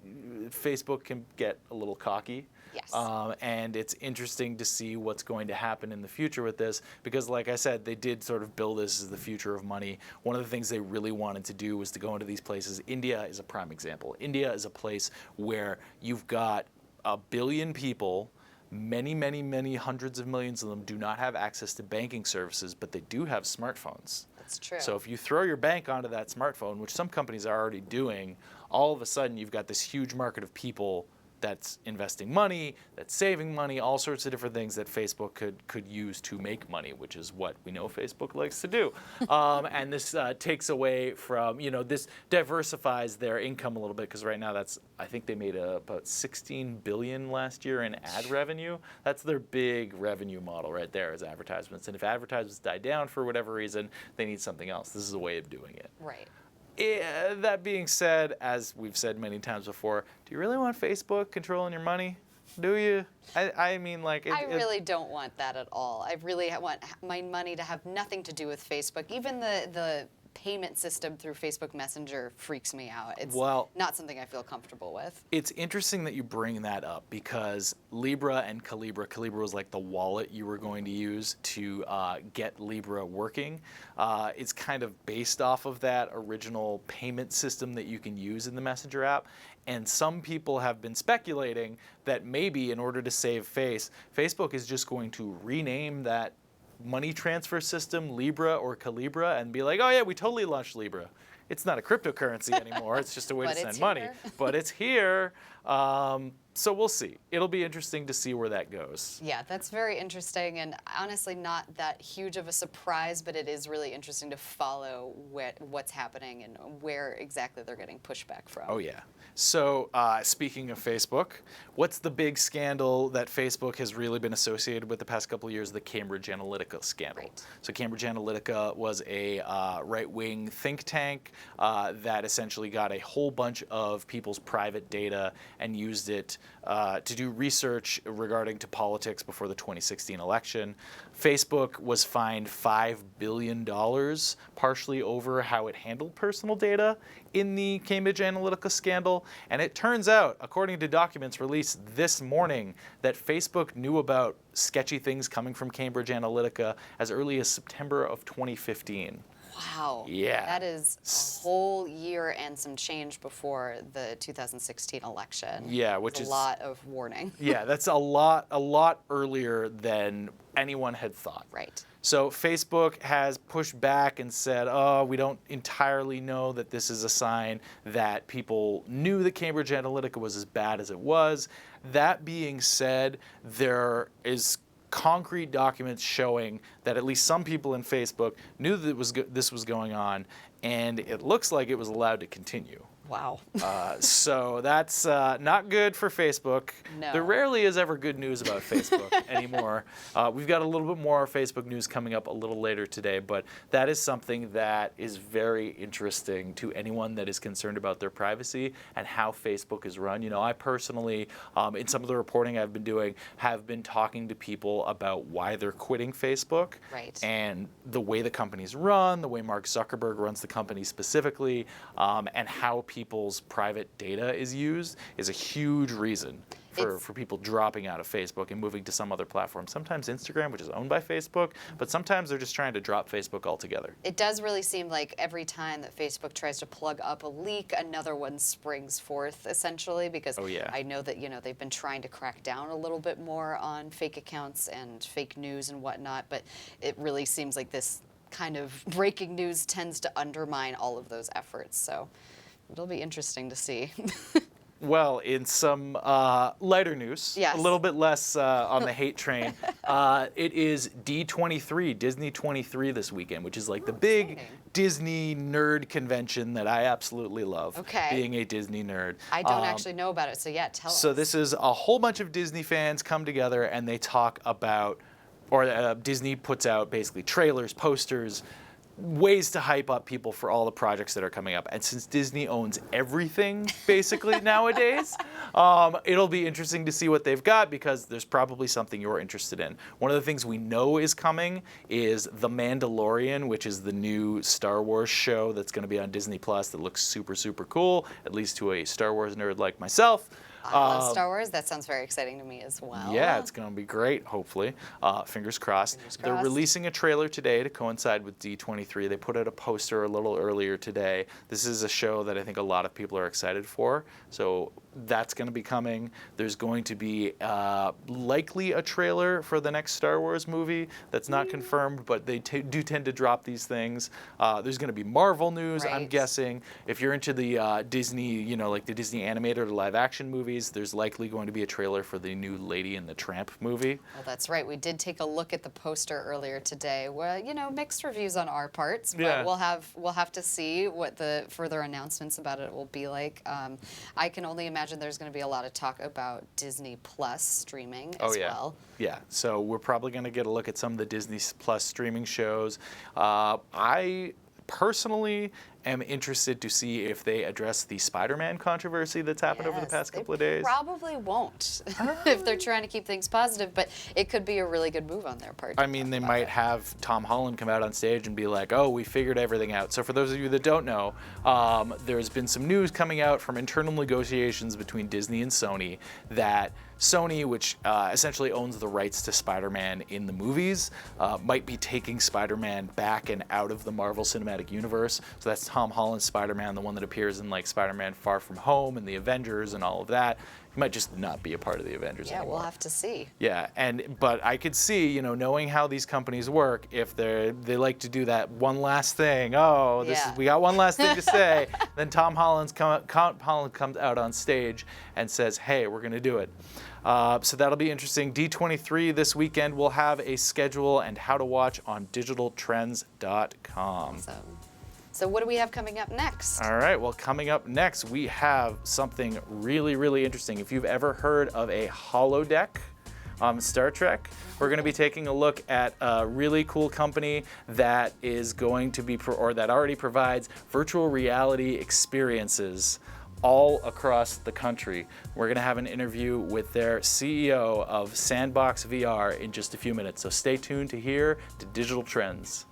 Facebook can get a little cocky. Yes. And it's interesting to see what's going to happen in the future with this because, like I said, they did sort of build this as the future of money. One of the things they really wanted to do was to go into these places. India is a prime example. India is a place where you've got 1 billion people. Many, many, many hundreds of millions of them do not have access to banking services, but they do have smartphones. That's true. So if you throw your bank onto that smartphone, which some companies are already doing, all of a sudden you've got this huge market of people that's investing money, that's saving money, all sorts of different things that Facebook could use to make money, which is what we know Facebook likes to do. And this takes away from, this diversifies their income a little bit because right now I think they made about $16 billion last year in ad revenue. That's their big revenue model right there is advertisements. And if advertisements die down for whatever reason, they need something else. This is a way of doing it. Right. That being said, as we've said many times before, do you really want Facebook controlling your money? Do you? I mean, like... I really don't want that at all. I really want my money to have nothing to do with Facebook. Even the payment system through Facebook Messenger freaks me out. It's not something I feel comfortable with. It's interesting that you bring that up because Libra and Calibra was like the wallet you were going to use to get Libra working. It's kind of based off of that original payment system that you can use in the Messenger app. And some people have been speculating that maybe in order to save face, Facebook is just going to rename that money transfer system Libra or Calibra and be like, oh yeah, we totally launched Libra. It's not a cryptocurrency anymore. It's just a way to send money. But it's here. So we'll see. It'll be interesting to see where that goes. Yeah, that's very interesting and honestly not that huge of a surprise, but it is really interesting to follow what's happening and where exactly they're getting pushback from. Oh yeah. So speaking of Facebook, what's the big scandal that Facebook has really been associated with the past couple of years? The Cambridge Analytica scandal. Right. So Cambridge Analytica was a right-wing think tank that essentially got a whole bunch of people's private data and used it to do research regarding to politics before the 2016 election. Facebook was fined $5 billion partially over how it handled personal data in the Cambridge Analytica scandal. And it turns out, according to documents released this morning, that Facebook knew about sketchy things coming from Cambridge Analytica as early as September of 2015. Wow. Yeah. That is a whole year and some change before the 2016 election. Yeah, which That's is a lot of warning. Yeah, that's a lot earlier than anyone had thought. Right. So Facebook has pushed back and said, oh, we don't entirely know that this is a sign that people knew that Cambridge Analytica was as bad as it was. That being said, there is concrete documents showing that at least some people in Facebook knew that this was going on, and it looks like it was allowed to continue. Wow. So that's not good for Facebook. No. There rarely is ever good news about Facebook anymore. We've got a little bit more Facebook news coming up a little later today, but that is something that is very interesting to anyone that is concerned about their privacy and how Facebook is run. You know, I personally, in some of the reporting I've been doing, have been talking to people about why they're quitting Facebook. Right. And the way the company's run, the way Mark Zuckerberg runs the company specifically, and how people's private data is used is a huge reason for people dropping out of Facebook and moving to some other platform. Sometimes Instagram, which is owned by Facebook, but sometimes they're just trying to drop Facebook altogether. It does really seem like every time that Facebook tries to plug up a leak, another one springs forth, essentially, because Oh, yeah. I know that, you know, they've been trying to crack down a little bit more on fake accounts and fake news and whatnot, but it really seems like this kind of breaking news tends to undermine all of those efforts. So it'll be interesting to see. Well, in some lighter news, Yes. a little bit less on the hate train, it is D23, Disney 23 this weekend, which is like the big exciting. Disney nerd convention that I absolutely love, Okay. being a Disney nerd. I don't actually know about it, so yeah, tell us. So this is a whole bunch of Disney fans come together and they talk about, or Disney puts out basically trailers, posters, ways to hype up people for all the projects that are coming up. And since Disney owns everything basically nowadays, it'll be interesting to see what they've got because there's probably something you're interested in. One of the things we know is coming is The Mandalorian, which is the new Star Wars show that's going to be on Disney Plus that looks super, super cool, at least to a Star Wars nerd like myself. I love Star Wars. That sounds very exciting to me as well. Yeah, it's going to be great, hopefully. Fingers crossed. They're crossed. releasing a trailer today to coincide with D23. They put out a poster a little earlier today. This is a show that I think a lot of people are excited for. So that's going to be coming. There's going to be likely a trailer for the next Star Wars movie. That's not confirmed, but they do tend to drop these things. There's going to be Marvel news, I'm Right. guessing. If you're into the Disney, you know, like the Disney animated or live action movies, there's likely going to be a trailer for the new Lady and the Tramp movie. Well, that's right. We did take a look at the poster earlier today. Well, you know, mixed reviews on our parts, but Yeah. we'll have to see what the further announcements about it will be like. I can only imagine there's going to be a lot of talk about Disney Plus streaming as well. Yeah, so we're probably going to get a look at some of the Disney Plus streaming shows. I personally am interested to see if they address the Spider-Man controversy that's happened over the Yes, past they couple of days. Probably won't if they're trying to keep things positive, but it could be a really good move on their part. I mean, they might have Tom Holland come out on stage and be like, oh, we figured everything out. So for those of you that don't know, there's been some news coming out from internal negotiations between Disney and Sony that Sony, which essentially owns the rights to Spider-Man in the movies, might be taking Spider-Man back and out of the Marvel Cinematic Universe. So that's Tom Holland's Spider-Man, the one that appears in like Spider-Man Far From Home and the Avengers and all of that. He might just not be a part of the Avengers Yeah, anymore. we'll have to see. Yeah, but I could see, you know, knowing how these companies work, if they like to do that one last thing. Oh, Yeah. we got one last thing to say. Then Tom Holland comes out on stage and says, "Hey, we're going to do it." So that'll be interesting. D23 this weekend. We'll have a schedule and how to watch on digitaltrends.com. So what do we have coming up next? All right, well, coming up next, we have something really, really interesting. If you've ever heard of a holodeck on Star Trek, we're going to be taking a look at a really cool company that is going to be, or that already provides virtual reality experiences all across the country. We're going to have an interview with their CEO of Sandbox VR in just a few minutes. So stay tuned to hear to Digital Trends.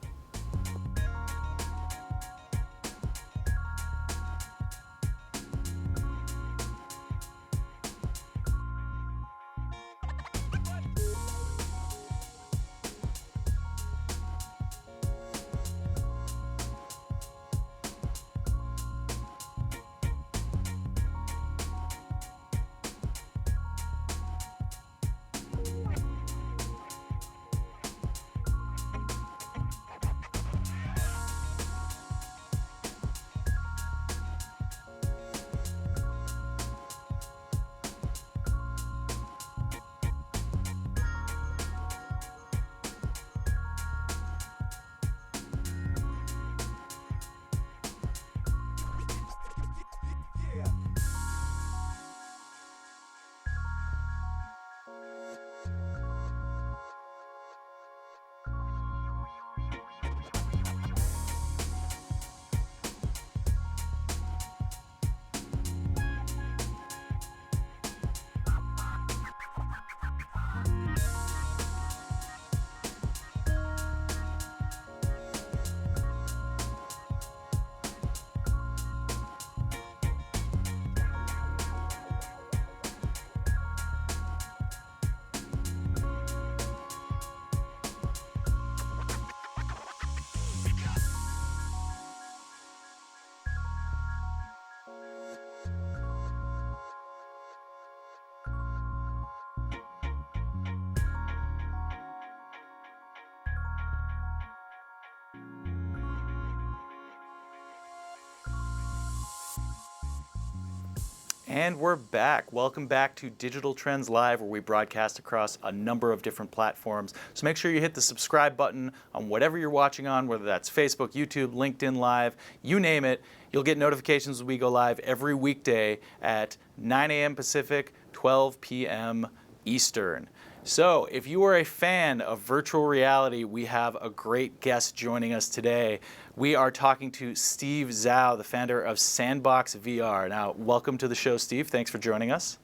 And we're back. Welcome back to Digital Trends Live, where we broadcast across a number of different platforms. So make sure you hit the subscribe button on whatever you're watching on, whether that's Facebook, YouTube, LinkedIn Live, you name it. You'll get notifications when we go live every weekday at 9 a.m. Pacific, 12 p.m. Eastern. So if you are a fan of virtual reality, we have a great guest joining us today. We are talking to Steve Zhao, the founder of Sandbox VR. Now, welcome to the show, Steve. Thanks for joining us.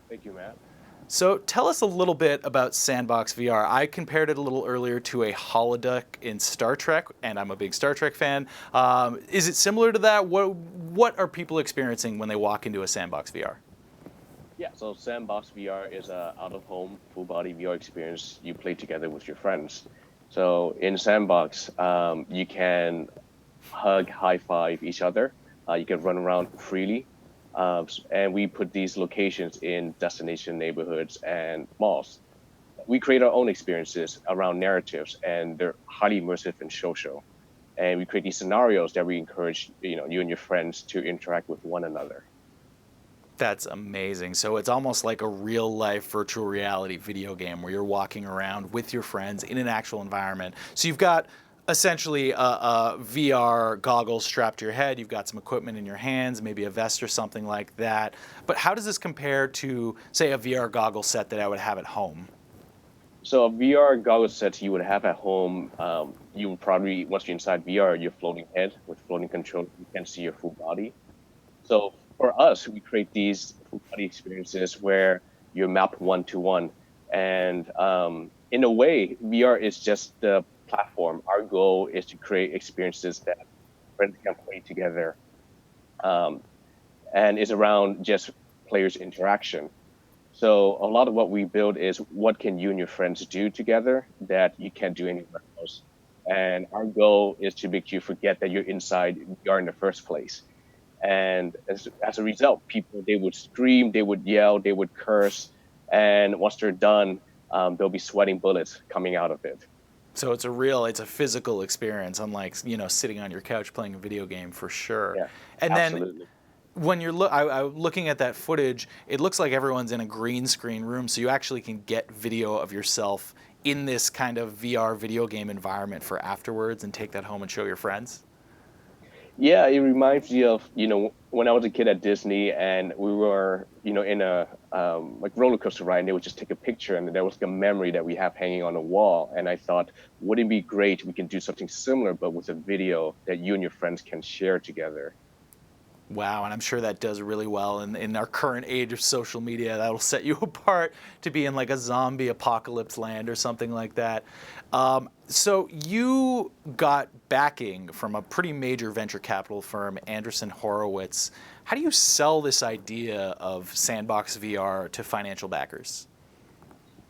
Thank you, Matt. So tell us a little bit about Sandbox VR. I compared it a little earlier to a holodeck in Star Trek, and I'm a big Star Trek fan. Is it similar to that? What are people experiencing when they walk into a Sandbox VR? Yeah, so Sandbox VR is a out-of-home, full-body VR experience you play together with your friends. So in Sandbox, you can hug, high-five each other. You can run around freely. And we put these locations in destination neighborhoods and malls. We create our own experiences around narratives, and they're highly immersive and social. And we create these scenarios that we encourage you and your friends to interact with one another. That's amazing. So it's almost like a real-life virtual reality video game where you're walking around with your friends in an actual environment. So you've got essentially a VR goggles strapped to your head. You've got some equipment in your hands, maybe a vest or something like that. But how does this compare to, say, a VR goggle set that I would have at home? So a VR goggle set you would have at home, you would probably, once you're inside VR, you're floating head with floating control. You can see your full body. So for us, we create these full body experiences where you're mapped one-to-one. And in a way, VR is just the platform. Our goal is to create experiences that friends can play together. And it's around just players' interaction. So a lot of what we build is what can you and your friends do together that you can't do anywhere else. And our goal is to make you forget that you're inside VR in the first place. And as a result, people, they would scream, they would yell, they would curse. And once they're done, they'll be sweating bullets coming out of it. So it's a physical experience, unlike, sitting on your couch playing a video game, for sure. Yeah, and absolutely. Then when you're looking at that footage, it looks like everyone's in a green screen room, so you actually can get video of yourself in this kind of VR video game environment for afterwards and take that home and show your friends. Yeah, it reminds me of, when I was a kid at Disney and we were, in a like roller coaster ride, and they would just take a picture, and there was a memory that we have hanging on the wall. And I thought, wouldn't it be great if we can do something similar, but with a video that you and your friends can share together? Wow, and I'm sure that does really well in our current age of social media. That'll set you apart to be in like a zombie apocalypse land or something like that. So you got backing from a pretty major venture capital firm, Andreessen Horowitz. How do you sell this idea of Sandbox VR to financial backers?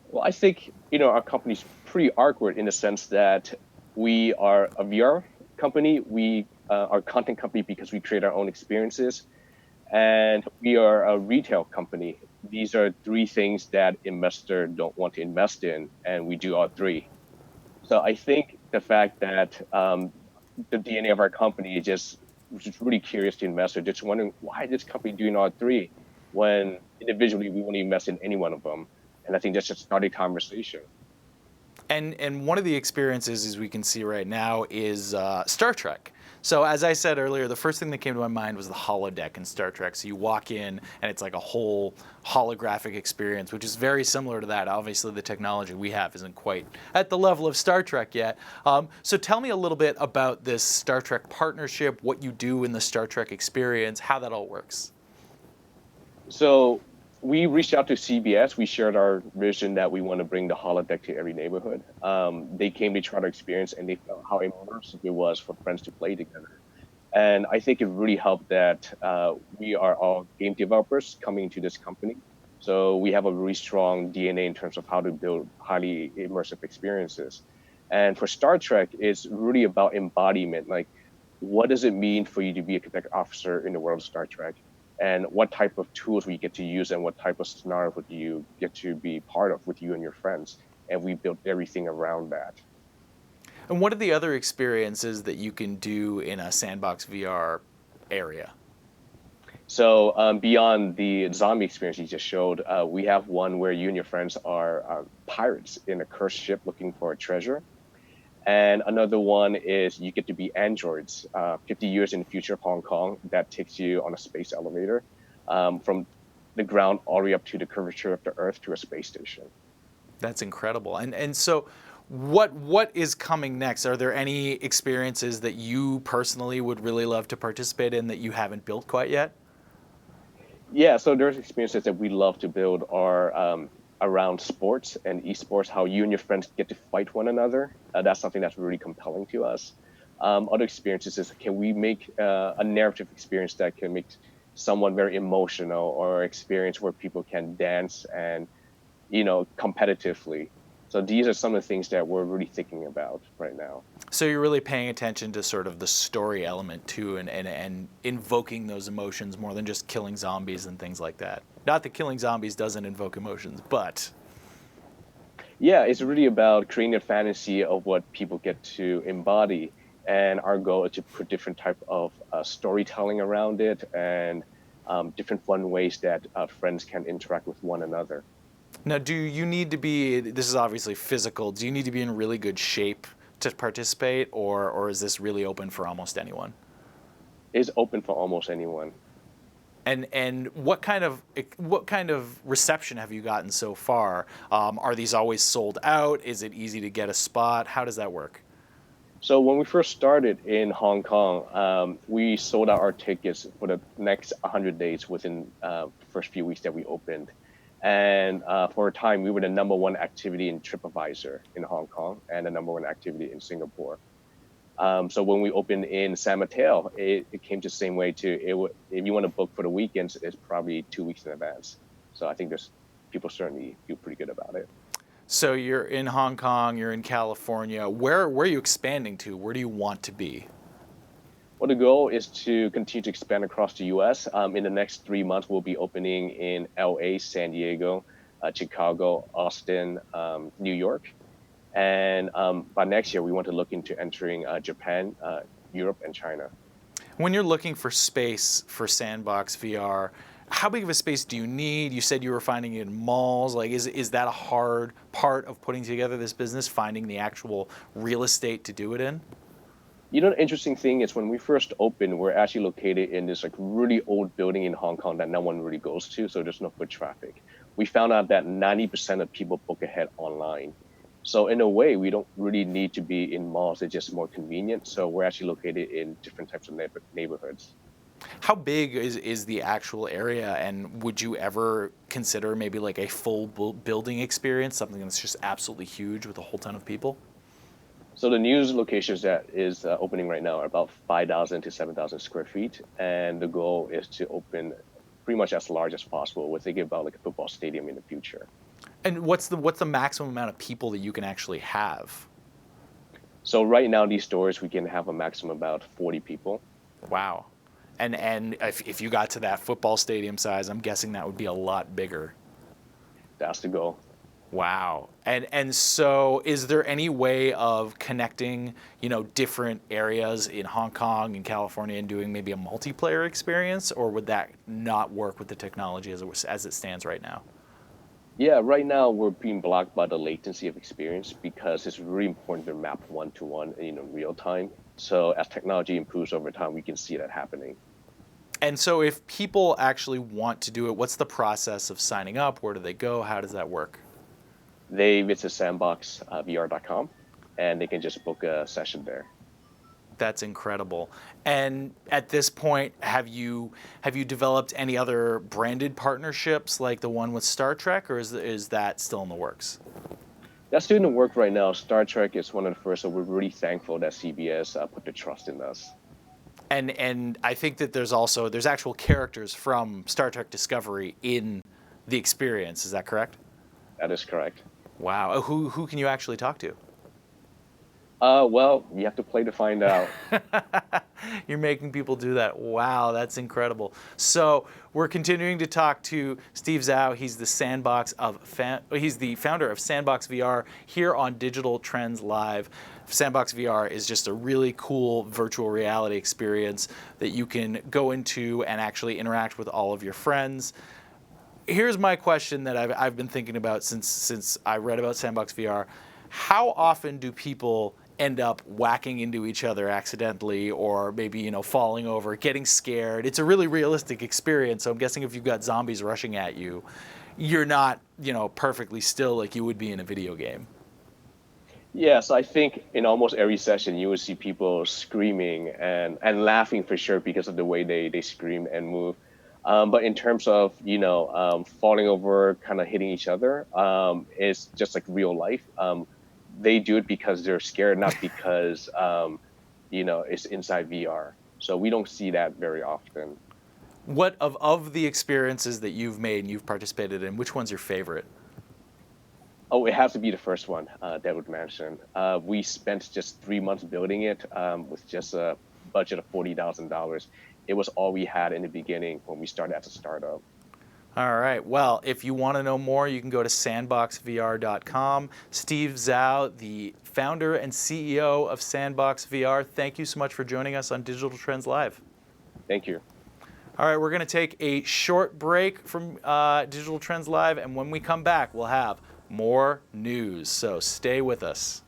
Well, I think, our company's pretty awkward in the sense that we are a VR company. We are a content company because we create our own experiences, and we are a retail company. These are three things that investors don't want to invest in, and we do all three. So I think the fact that the DNA of our company is just really curious to investors, just wondering why is this company doing all three when individually we wouldn't invest in any one of them. And I think that's just started conversation. And one of the experiences, as we can see right now, is Star Trek. So as I said earlier, the first thing that came to my mind was the holodeck in Star Trek. So you walk in, and it's like a whole holographic experience, which is very similar to that. Obviously, the technology we have isn't quite at the level of Star Trek yet. So tell me a little bit about this Star Trek partnership, what you do in the Star Trek experience, how that all works. So we reached out to CBS. We shared our vision that we want to bring the holodeck to every neighborhood. They came to try our experience, and they felt how immersive it was for friends to play together. And I think it really helped that we are all game developers coming into this company. So we have a really strong DNA in terms of how to build highly immersive experiences. And for Star Trek, it's really about embodiment. Like, what does it mean for you to be a cadet officer in the world of Star Trek? And what type of tools we get to use, and what type of scenario would you get to be part of with you and your friends? And we built everything around that. And what are the other experiences that you can do in a Sandbox VR area? So beyond the zombie experience you just showed, we have one where you and your friends are pirates in a cursed ship looking for a treasure. And another one is you get to be androids 50 years in the future of Hong Kong that takes you on a space elevator from the ground all the way up to the curvature of the Earth to a space station. That's incredible. And so what is coming next? Are there any experiences that you personally would really love to participate in that you haven't built quite yet? Yeah, so there's experiences that we love to build are around sports and esports, how you and your friends get to fight one another. That's something that's really compelling to us. Other experiences is, can we make a narrative experience that can make someone very emotional, or experience where people can dance and, competitively. So these are some of the things that we're really thinking about right now. So you're really paying attention to sort of the story element too, and invoking those emotions more than just killing zombies and things like that. Not that killing zombies doesn't invoke emotions, but Yeah, it's really about creating a fantasy of what people get to embody. And our goal is to put different type of storytelling around it, and different fun ways that friends can interact with one another. now do you need to be, this is obviously physical, do you need to be in really good shape to participate, or is this really open for almost anyone? It's open for almost anyone. And what kind of reception have you gotten so far? Are these always sold out? Is it easy to get a spot? How does that work? So when we first started in Hong Kong, we sold out our tickets for the next 100 days within the first few weeks that we opened. And for a time, we were the #1 activity in TripAdvisor in Hong Kong and the #1 activity in Singapore. So when we opened in San Mateo, it came to the same way too. If you want to book for the weekends, it's probably 2 weeks in advance. So I think people certainly feel pretty good about it. So you're in Hong Kong, you're in California. Where are you expanding to? Where do you want to be? Well, the goal is to continue to expand across the U.S. In the next 3 months, we'll be opening in L.A., San Diego, Chicago, Austin, New York. And by next year, we want to look into entering Japan, Europe, and China. When you're looking for space for Sandbox VR, how big of a space do you need? You said you were finding it in malls. Like, is that a hard part of putting together this business, finding the actual real estate to do it in? The interesting thing is when we first opened, we're actually located in this really old building in Hong Kong that no one really goes to, so there's no foot traffic. We found out that 90% of people book ahead online. So in a way, we don't really need to be in malls. It's just more convenient. So we're actually located in different types of neighborhoods. How big is the actual area, and would you ever consider maybe like a full building experience, something that's just absolutely huge with a whole ton of people? So the new locations that is opening right now are about 5,000 to 7,000 square feet. And the goal is to open pretty much as large as possible. We're thinking about like a football stadium in the future. And what's the maximum amount of people that you can actually have? So right now, these stores, we can have a maximum of about 40 people. Wow. And if you got to that football stadium size, I'm guessing that would be a lot bigger. That's the goal. Wow. And so is there any way of connecting, different areas in Hong Kong and California and doing maybe a multiplayer experience, or would that not work with the technology as it stands right now? Yeah, right now we're being blocked by the latency of experience because it's really important to map one-to-one in real time. So as technology improves over time, we can see that happening. And so if people actually want to do it, what's the process of signing up? Where do they go? How does that work? They visit sandboxvr.com and they can just book a session there. That's incredible. And at this point, have you developed any other branded partnerships like the one with Star Trek, or is that still in the works? That's doing the work right now. Star Trek is one of the first, so we're really thankful that CBS put the trust in us. And I think that there's actual characters from Star Trek Discovery in the experience. Is that correct? That is correct. Wow. Who can you actually talk to? Well, you have to play to find out. You're making people do that. Wow, that's incredible. So we're continuing to talk to Steve Zhao. He's the he's the founder of Sandbox VR here on Digital Trends Live. Sandbox VR is just a really cool virtual reality experience that you can go into and actually interact with all of your friends. Here's my question that I've been thinking about since I read about Sandbox VR. How often do people end up whacking into each other accidentally, or maybe falling over, getting scared? It's a really realistic experience, so I'm guessing if you've got zombies rushing at you, you're not perfectly still like you would be in a video game. Yes, I think in almost every session you will see people screaming and laughing for sure because of the way they scream and move. But in terms of falling over, kind of hitting each other, it's just like real life. They do it because they're scared, not because it's inside VR. So we don't see that very often. What of the experiences that you've made and you've participated in, which one's your favorite? Oh, it has to be the first one, Deadwood Mansion. We spent just 3 months building it with just a budget of $40,000. It was all we had in the beginning when we started as a startup. All right. Well, if you want to know more, you can go to sandboxvr.com. Steve Zhao, the founder and CEO of Sandbox VR, thank you so much for joining us on Digital Trends Live. Thank you. All right, we're going to take a short break from Digital Trends Live, and when we come back, we'll have more news. So stay with us.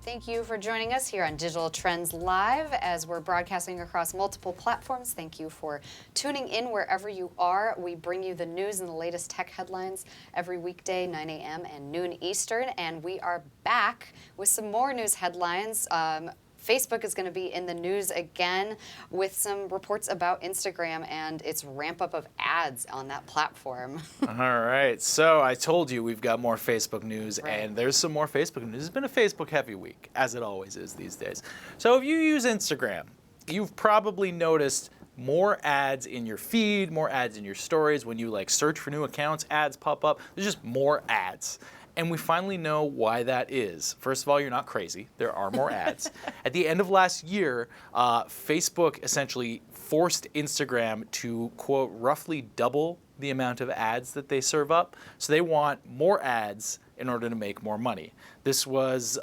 Thank you for joining us here on Digital Trends Live as we're broadcasting across multiple platforms. Thank you for tuning in wherever you are. We bring you the news and the latest tech headlines every weekday, 9 a.m. and noon Eastern. And we are back with some more news headlines. Facebook is going to be in the news again with some reports about Instagram and its ramp up of ads on that platform. All right, so I told you we've got more Facebook news, Right. and there's some more Facebook news. It's been a Facebook heavy week, as it always is these days. So if you use Instagram, you've probably noticed more ads in your feed, more ads in your stories. When you search for new accounts, ads pop up. There's just more ads. And we finally know why that is. First of all, you're not crazy. There are more ads. At the end of last year, Facebook essentially forced Instagram to, quote, roughly double the amount of ads that they serve up. So they want more ads in order to make more money. This was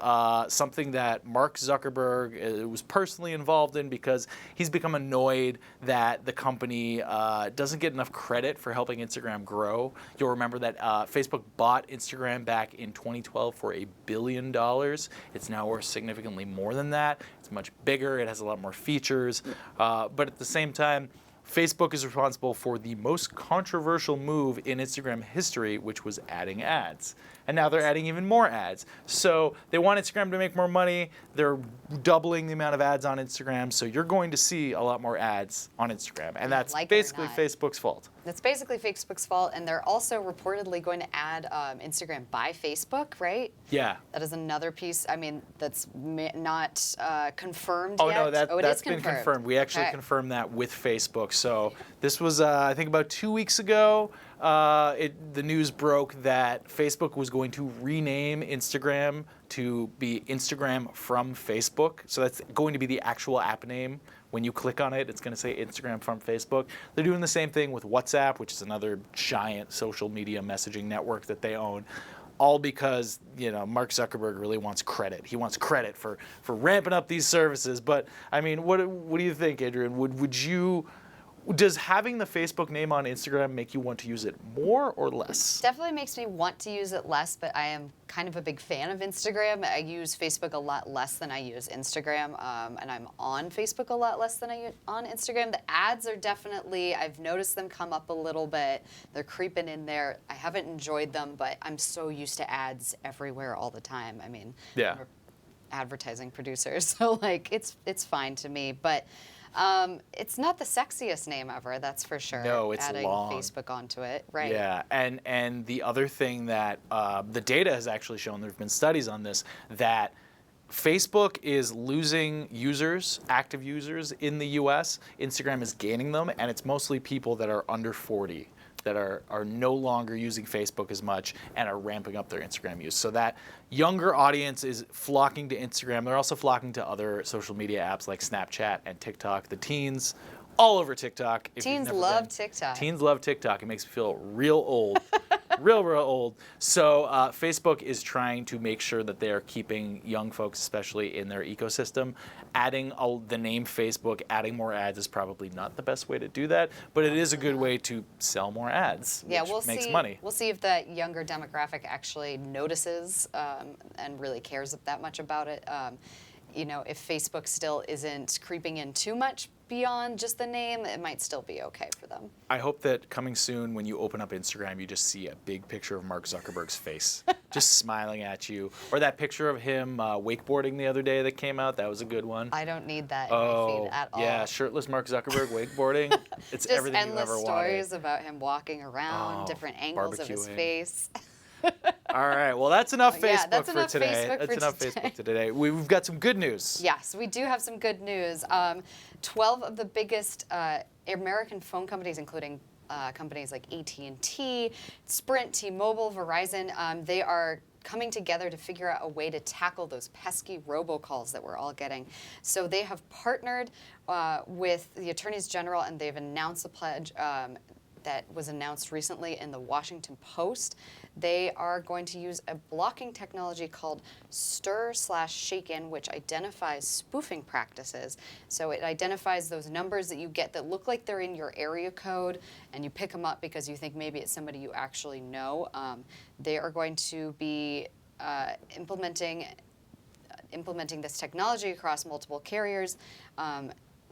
something that Mark Zuckerberg was personally involved in because he's become annoyed that the company doesn't get enough credit for helping Instagram grow. You'll remember that Facebook bought Instagram back in 2012 for $1 billion. It's now worth significantly more than that. It's much bigger. It has a lot more features. But at the same time, Facebook is responsible for the most controversial move in Instagram history, which was adding ads. And now they're adding even more ads. So they want Instagram to make more money. They're doubling the amount of ads on Instagram. So you're going to see a lot more ads on Instagram. And that's Like it or basically not. Facebook's fault. That's basically Facebook's fault, and they're also reportedly going to add Instagram by Facebook, right? Yeah. That is another piece. I mean, that's not confirmed Oh yet. no, it that's is been confirmed. We actually Okay. confirmed that with Facebook. So this was, I think, about 2 weeks ago. The news broke that Facebook was going to rename Instagram to be Instagram from Facebook. So that's going to be the actual app name. When you click on it, it's going to say Instagram from Facebook. They're doing the same thing with WhatsApp, which is another giant social media messaging network that they own. All because, Mark Zuckerberg really wants credit. He wants credit for ramping up these services. But I mean, what do you think, Adrian? Does having the Facebook name on Instagram make you want to use it more or less? Definitely makes me want to use it less, but I am kind of a big fan of Instagram. I use Facebook a lot less than I use Instagram, and I'm on Facebook a lot less than I use on Instagram. The ads are definitely, I've noticed them come up a little bit. They're creeping in there. I haven't enjoyed them, but I'm so used to ads everywhere all the time. I mean, Yeah. we're advertising producers, so it's fine to me, but it's not the sexiest name ever, that's for sure. No, it's adding long. Facebook onto it, right? Yeah, and the other thing that the data has actually shown, there have been studies on this, that Facebook is losing users, active users in the US. Instagram is gaining them, and it's mostly people that are under 40 that are no longer using Facebook as much and are ramping up their Instagram use. So that younger audience is flocking to Instagram. They're also flocking to other social media apps like Snapchat and TikTok. The teens all over TikTok. If you've Teens never love been. TikTok. Teens love TikTok. It makes me feel real old. real old. So Facebook is trying to make sure that they are keeping young folks, especially in their ecosystem. Adding the name Facebook, adding more ads is probably not the best way to do that, but it is a good way to sell more ads, Yeah, which we'll makes see. money. We'll see if that younger demographic actually notices and really cares that much about it. If Facebook still isn't creeping in too much beyond just the name, it might still be okay for them. I hope that coming soon, when you open up Instagram, you just see a big picture of Mark Zuckerberg's face, just smiling at you. Or that picture of him wakeboarding the other day that came out. That was a good one. I don't need that in my feed at all. Yeah, shirtless Mark Zuckerberg wakeboarding. It's Just everything you've endless ever stories wanted. about him walking around, Oh, different angles of his barbecuing. face. All right, well, that's enough Yeah, Facebook that's for enough today. Facebook That's for enough today. Facebook today. We've got some good news. Yes, we do have some good news. 12 of the biggest American phone companies, including companies like AT&T, Sprint, T-Mobile, Verizon, they are coming together to figure out a way to tackle those pesky robocalls that we're all getting. So they have partnered with the attorneys general, and they've announced a pledge that was announced recently in the Washington Post. They are going to use a blocking technology called Stir/Shaken, which identifies spoofing practices. So it identifies those numbers that you get that look like they're in your area code, and you pick them up because you think maybe it's somebody you actually know. They are going to be implementing this technology across multiple carriers.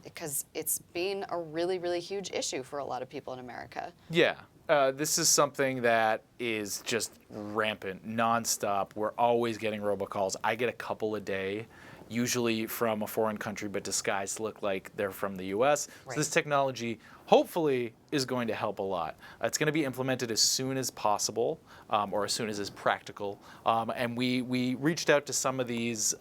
Because it's been a really, really huge issue for a lot of people in America. Yeah. This is something that is just rampant, nonstop. We're always getting robocalls. I get a couple a day, usually from a foreign country, but disguised to look like they're from the US. Right. So this technology, hopefully, is going to help a lot. It's going to be implemented as soon as possible, or as soon as is practical. And we reached out to some of these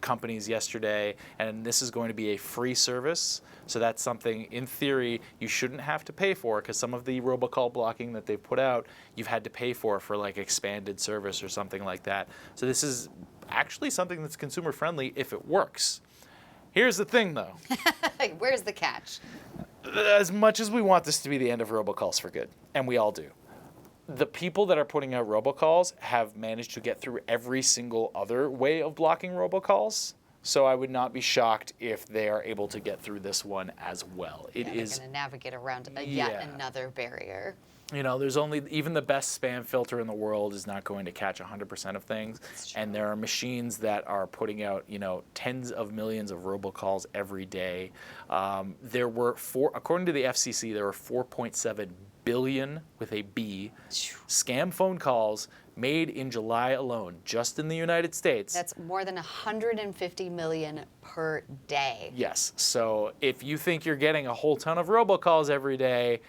companies yesterday, and this is going to be a free service. So that's something, in theory, you shouldn't have to pay for, because some of the robocall blocking that they've put out, you've had to pay for like expanded service or something like that. So this is actually something that's consumer friendly if it works. Here's the thing, though. Where's the catch? As much as we want this to be the end of robocalls for good, and we all do, the people that are putting out robocalls have managed to get through every single other way of blocking robocalls So I would not be shocked if they are able to get through this one as well. It They're is, going to navigate around yet Yeah. another barrier. you know, there's only, even the best spam filter in the world is not going to catch 100% of things. And there are machines that are putting out, you know, tens of millions of robocalls every day. There were according to the FCC, there were 4.7 billion with a B scam phone calls made in July alone, just in the United States. That's more than 150 million per day. Yes. So if you think you're getting a whole ton of robocalls every day,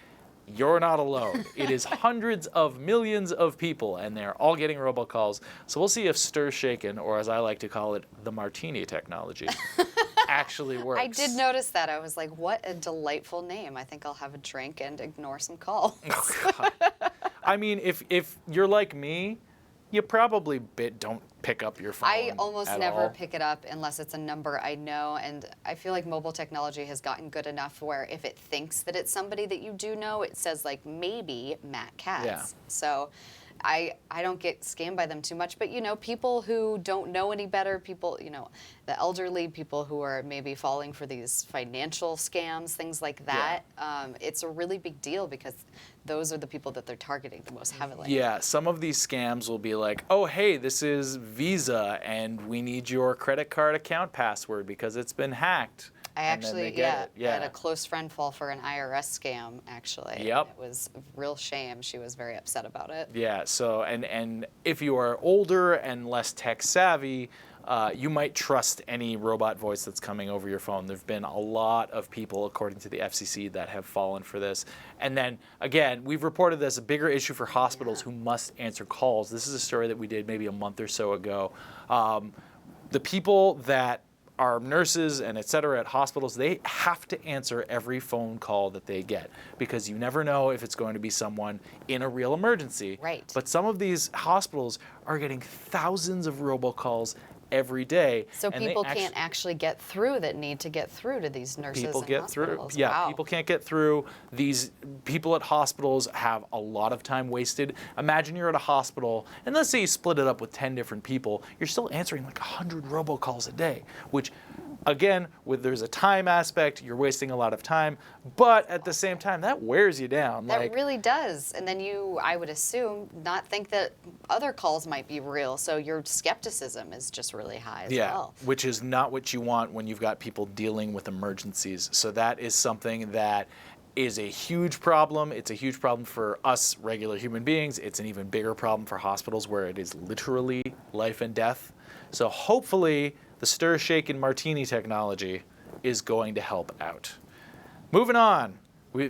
you're not alone. It is hundreds of millions of people, and they're all getting robocalls. So we'll see if Stir Shaken, or as I like to call it, the Martini technology, actually works. I did notice that. I was like, what a delightful name. I think I'll have a drink and ignore some calls. I mean, if you're like me, you probably don't pick up your phone. I almost at never all. pick it up unless it's a number I know, and I feel like mobile technology has gotten good enough where if it thinks that it's somebody that you do know, it says like maybe Matt Katz. Yeah. So I don't get scammed by them too much, but you know, people who don't know any better, people, you know, the elderly, people who are maybe falling for these financial scams, things like that, it's a really big deal because those are the people that they're targeting the most heavily. Yeah, some of these scams will be like, oh, hey, this is Visa, and we need your credit card account password because it's been hacked. I And then actually, they get it. had a close friend fall for an IRS scam, actually. Yep. It was a real shame. She was very upset about it. Yeah, so, and if you are older and less tech savvy, you might trust any robot voice that's coming over your phone. There've been a lot of people, according to the FCC, that have fallen for this. And then, again, we've reported this, a bigger issue for hospitals who must answer calls. This is a story that we did maybe a month or so ago. The people that are nurses and et cetera at hospitals, they have to answer every phone call that they get because you never know if it's going to be someone in a real emergency. Right. But some of these hospitals are getting thousands of robocalls every day. So and they people can't actually get through that need to get through to these nurses People and get through. hospitals. Yeah, Wow. people can't get through. These people at hospitals have a lot of time wasted. Imagine you're at a hospital, and let's say you split it up with 10 different people. You're still answering like 100 robocalls a day, which, again, there's a time aspect. You're wasting a lot of time, but at the same time, that wears you down. That really does. And then you, I would assume, not think that other calls might be real. So your skepticism is just really high as well. Which is not what you want when you've got people dealing with emergencies. So that is something that is a huge problem. It's a huge problem for us regular human beings. It's an even bigger problem for hospitals where it is literally life and death. So hopefully the Stir Shaken Martini technology is going to help out. Moving on.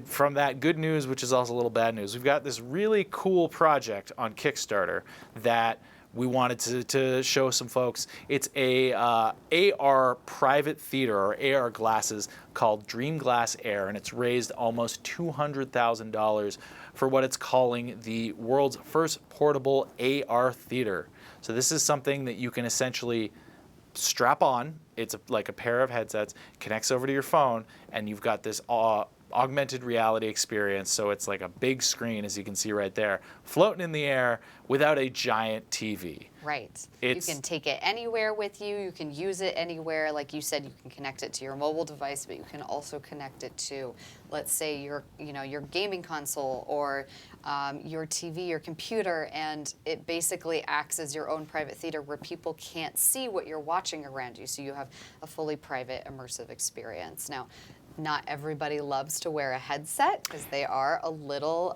From that good news, which is also a little bad news, we've got this really cool project on Kickstarter that we wanted to show some folks. It's a AR private theater, or AR glasses, called Dream Glass Air, and it's raised almost $200,000 for what it's calling the world's first portable AR theater. So this is something that you can essentially strap on. It's like a pair of headsets, connects over to your phone, and you've got this augmented reality experience. So it's like a big screen, as you can see right there, floating in the air without a giant TV. Right. You can take it anywhere with you. You can use it anywhere. Like you said, you can connect it to your mobile device, but you can also connect it to, let's say, your gaming console or your TV, your computer, and it basically acts as your own private theater where people can't see what you're watching around you. So you have a fully private, immersive experience. Now, not everybody loves to wear a headset because they are a little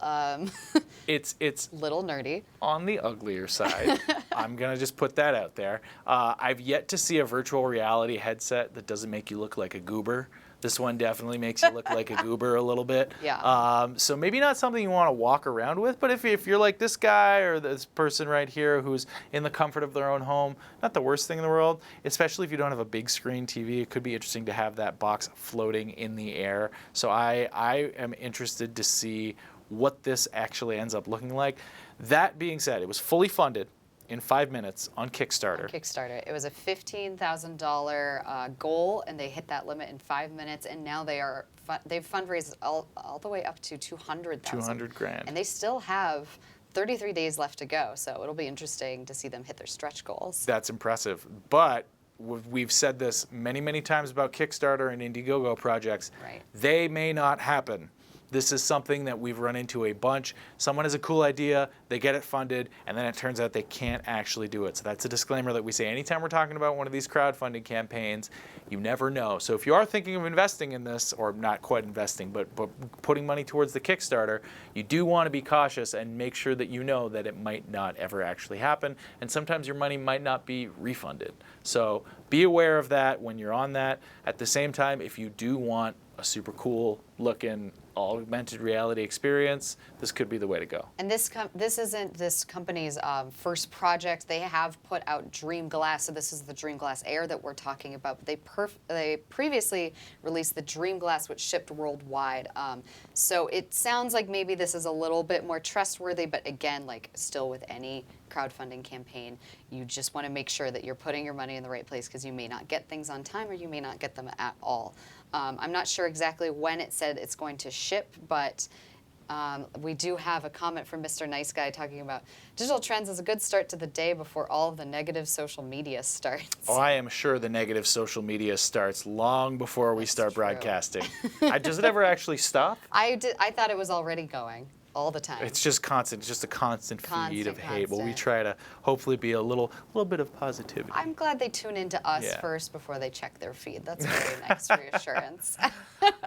It's little nerdy. on the uglier side. I'm going to just put that out there. I've yet to see a virtual reality headset that doesn't make you look like a goober. This one definitely makes you look like a goober a little bit. Yeah. So maybe not something you want to walk around with, but if you're like this guy or this person right here who's in the comfort of their own home, not the worst thing in the world, especially if you don't have a big screen TV. It could be interesting to have that box floating in the air. So I am interested to see what this actually ends up looking like. That being said, it was fully funded in 5 minutes on Kickstarter. Kickstarter. It was a $15,000 goal, and they hit that limit in 5 minutes. And now they've fundraised all the way up to $200,000. 200 grand. And they still have 33 days left to go. So it'll be interesting to see them hit their stretch goals. That's impressive. But we've said this many, many times about Kickstarter and Indiegogo projects. Right. They may not happen. This is something that we've run into a bunch. Someone has a cool idea, they get it funded, and then it turns out they can't actually do it. So that's a disclaimer that we say anytime we're talking about one of these crowdfunding campaigns. You never know. So if you are thinking of investing in this, or not quite investing, but putting money towards the Kickstarter, you do want to be cautious and make sure that you know that it might not ever actually happen. And sometimes your money might not be refunded. So be aware of that when you're on that. At the same time, if you do want a super cool looking augmented reality experience, this could be the way to go. And this isn't this company's first project. They have put out Dream Glass, so this is the Dream Glass Air that we're talking about. But they previously released the Dream Glass, which shipped worldwide. So it sounds like maybe this is a little bit more trustworthy, but again, like still with any crowdfunding campaign, you just want to make sure that you're putting your money in the right place, because you may not get things on time or you may not get them at all. I'm not sure exactly when it said it's going to ship, but we do have a comment from Mr. Nice Guy talking about Digital Trends is a good start to the day before all of the negative social media starts. Oh, I am sure the negative social media starts long before we start true. broadcasting. Does it ever actually stop? I thought it was already going all the time. It's just constant. It's just a constant feed of hate. Well, we Constant. try to hopefully be a little bit of positivity. I'm glad they tune into us Yeah. first before they check their feed. That's very nice reassurance.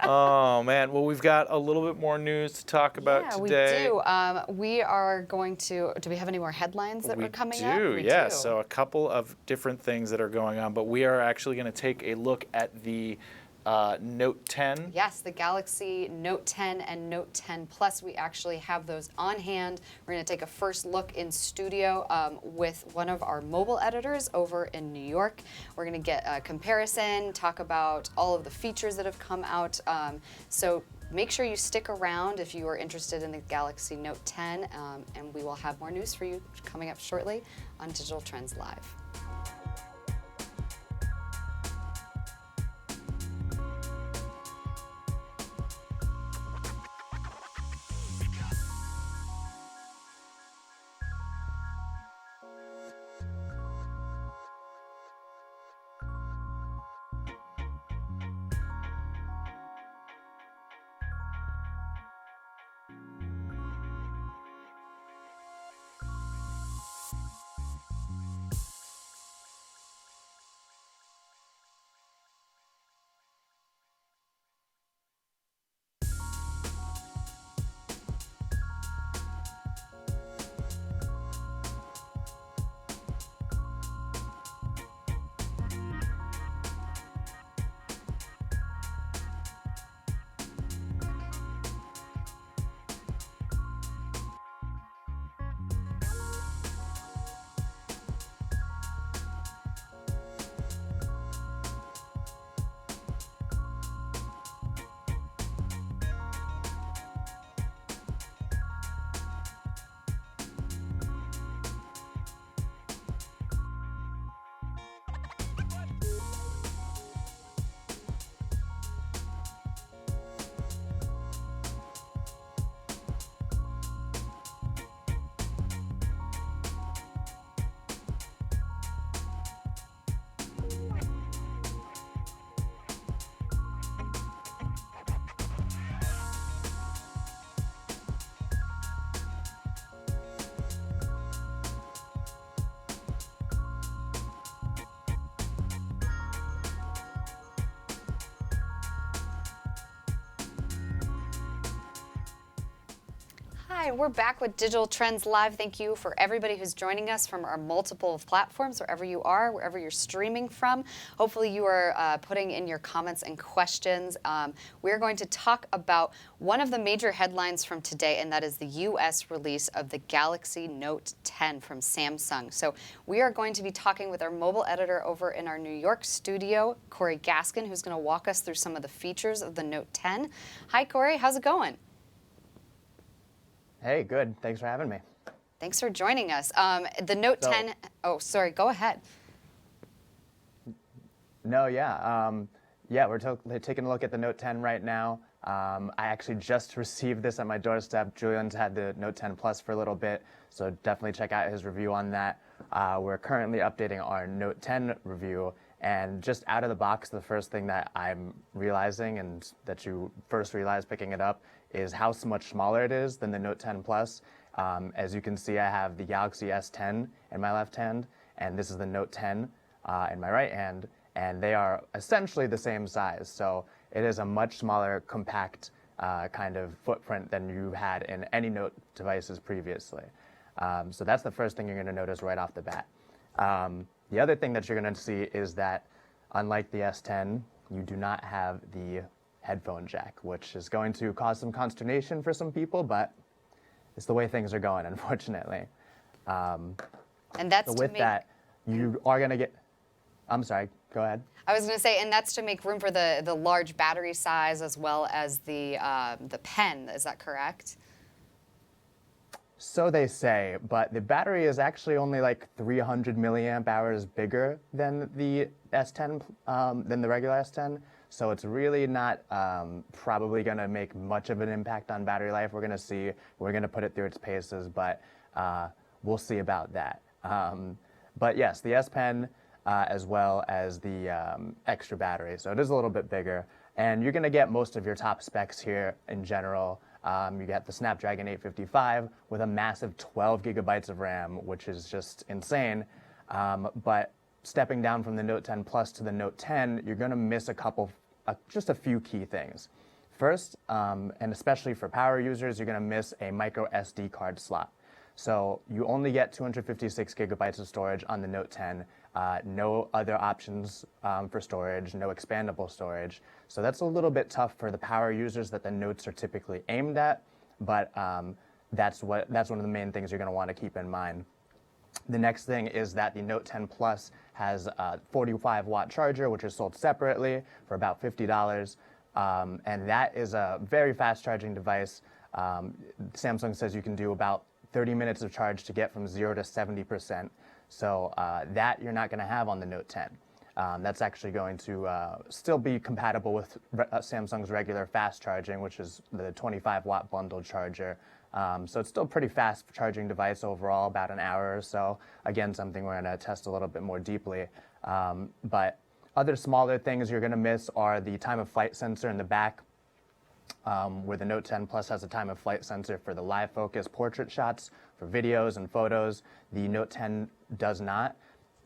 Oh man, well we've got a little bit more news to talk about Yeah, today. we do. We are going to. Do we have any more headlines that We are coming do, up? We yeah. do. So a couple of different things that are going on, but we are actually going to take a look at the Note 10. Yes, the Galaxy Note 10 and Note 10 Plus. We actually have those on hand. We're going to take a first look in studio with one of our mobile editors over in New York. We're going to get a comparison, talk about all of the features that have come out. So make sure you stick around if you are interested in the Galaxy Note 10, and we will have more news for you coming up shortly on Digital Trends Live. Hi, we're back with Digital Trends Live. Thank you for everybody who's joining us from our multiple platforms, wherever you are, wherever you're streaming from. Hopefully you are putting in your comments and questions. We're going to talk about one of the major headlines from today, and that is the U.S. release of the Galaxy Note 10 from Samsung. So we are going to be talking with our mobile editor over in our New York studio, Corey Gaskin, who's going to walk us through some of the features of the Note 10. Hi, Corey. How's it going? Hey, good. Thanks for having me. Thanks for joining us. The Note 10, oh, sorry, go ahead. No, yeah, we're taking a look at the Note 10 right now. I actually just received this at my doorstep. Julian's had the Note 10 Plus for a little bit, so definitely check out his review on that. We're currently updating our Note 10 review, And just out of the box, the first thing that I'm realizing, and that you first realize picking it up, is how much smaller it is than the Note 10 Plus. As you can see, I have the Galaxy S10 in my left hand, and this is the Note 10 in my right hand, and they are essentially the same size. So it is a much smaller, compact kind of footprint than you had in any Note devices previously. So that's the first thing you're going to notice right off the bat. The other thing that you're going to see is that, unlike the S10, you do not have the headphone jack, which is going to cause some consternation for some people, but it's the way things are going, unfortunately. And that's So to with make, that, you are going to get... I'm sorry, go ahead. I was going to say, and that's to make room for the large battery size as well as the pen. Is that correct? So they say, but the battery is actually only like 300 milliamp hours bigger than the S10, than the regular S10. So it's really not probably going to make much of an impact on battery life. We're going to see. We're going to put it through its paces, but we'll see about that. But yes, the S Pen as well as the extra battery. So it is a little bit bigger, and you're going to get most of your top specs here in general. You get the Snapdragon 855 with a massive 12 gigabytes of RAM, which is just insane. But stepping down from the Note 10 Plus to the Note 10, you're going to miss just a few key things. First, and especially for power users, you're going to miss a micro SD card slot. So you only get 256 gigabytes of storage on the Note 10. No other options for storage, no expandable storage. So that's a little bit tough for the power users that the Notes are typically aimed at, but that's one of the main things you're going to want to keep in mind. The next thing is that the Note 10 Plus has a 45-watt charger, which is sold separately for about $50. And that is a very fast charging device. Samsung says you can do about 30 minutes of charge to get from 0 to 70%. So that you're not going to have on the Note 10. That's actually going to still be compatible with Samsung's regular fast charging, which is the 25-watt bundled charger. So it's still a pretty fast charging device overall, about an hour or so. Again, something we're going to test a little bit more deeply. But other smaller things you're going to miss are the time of flight sensor in the back, where the Note 10 Plus has a time of flight sensor for the live focus portrait shots, for videos and photos. The Note 10 does not.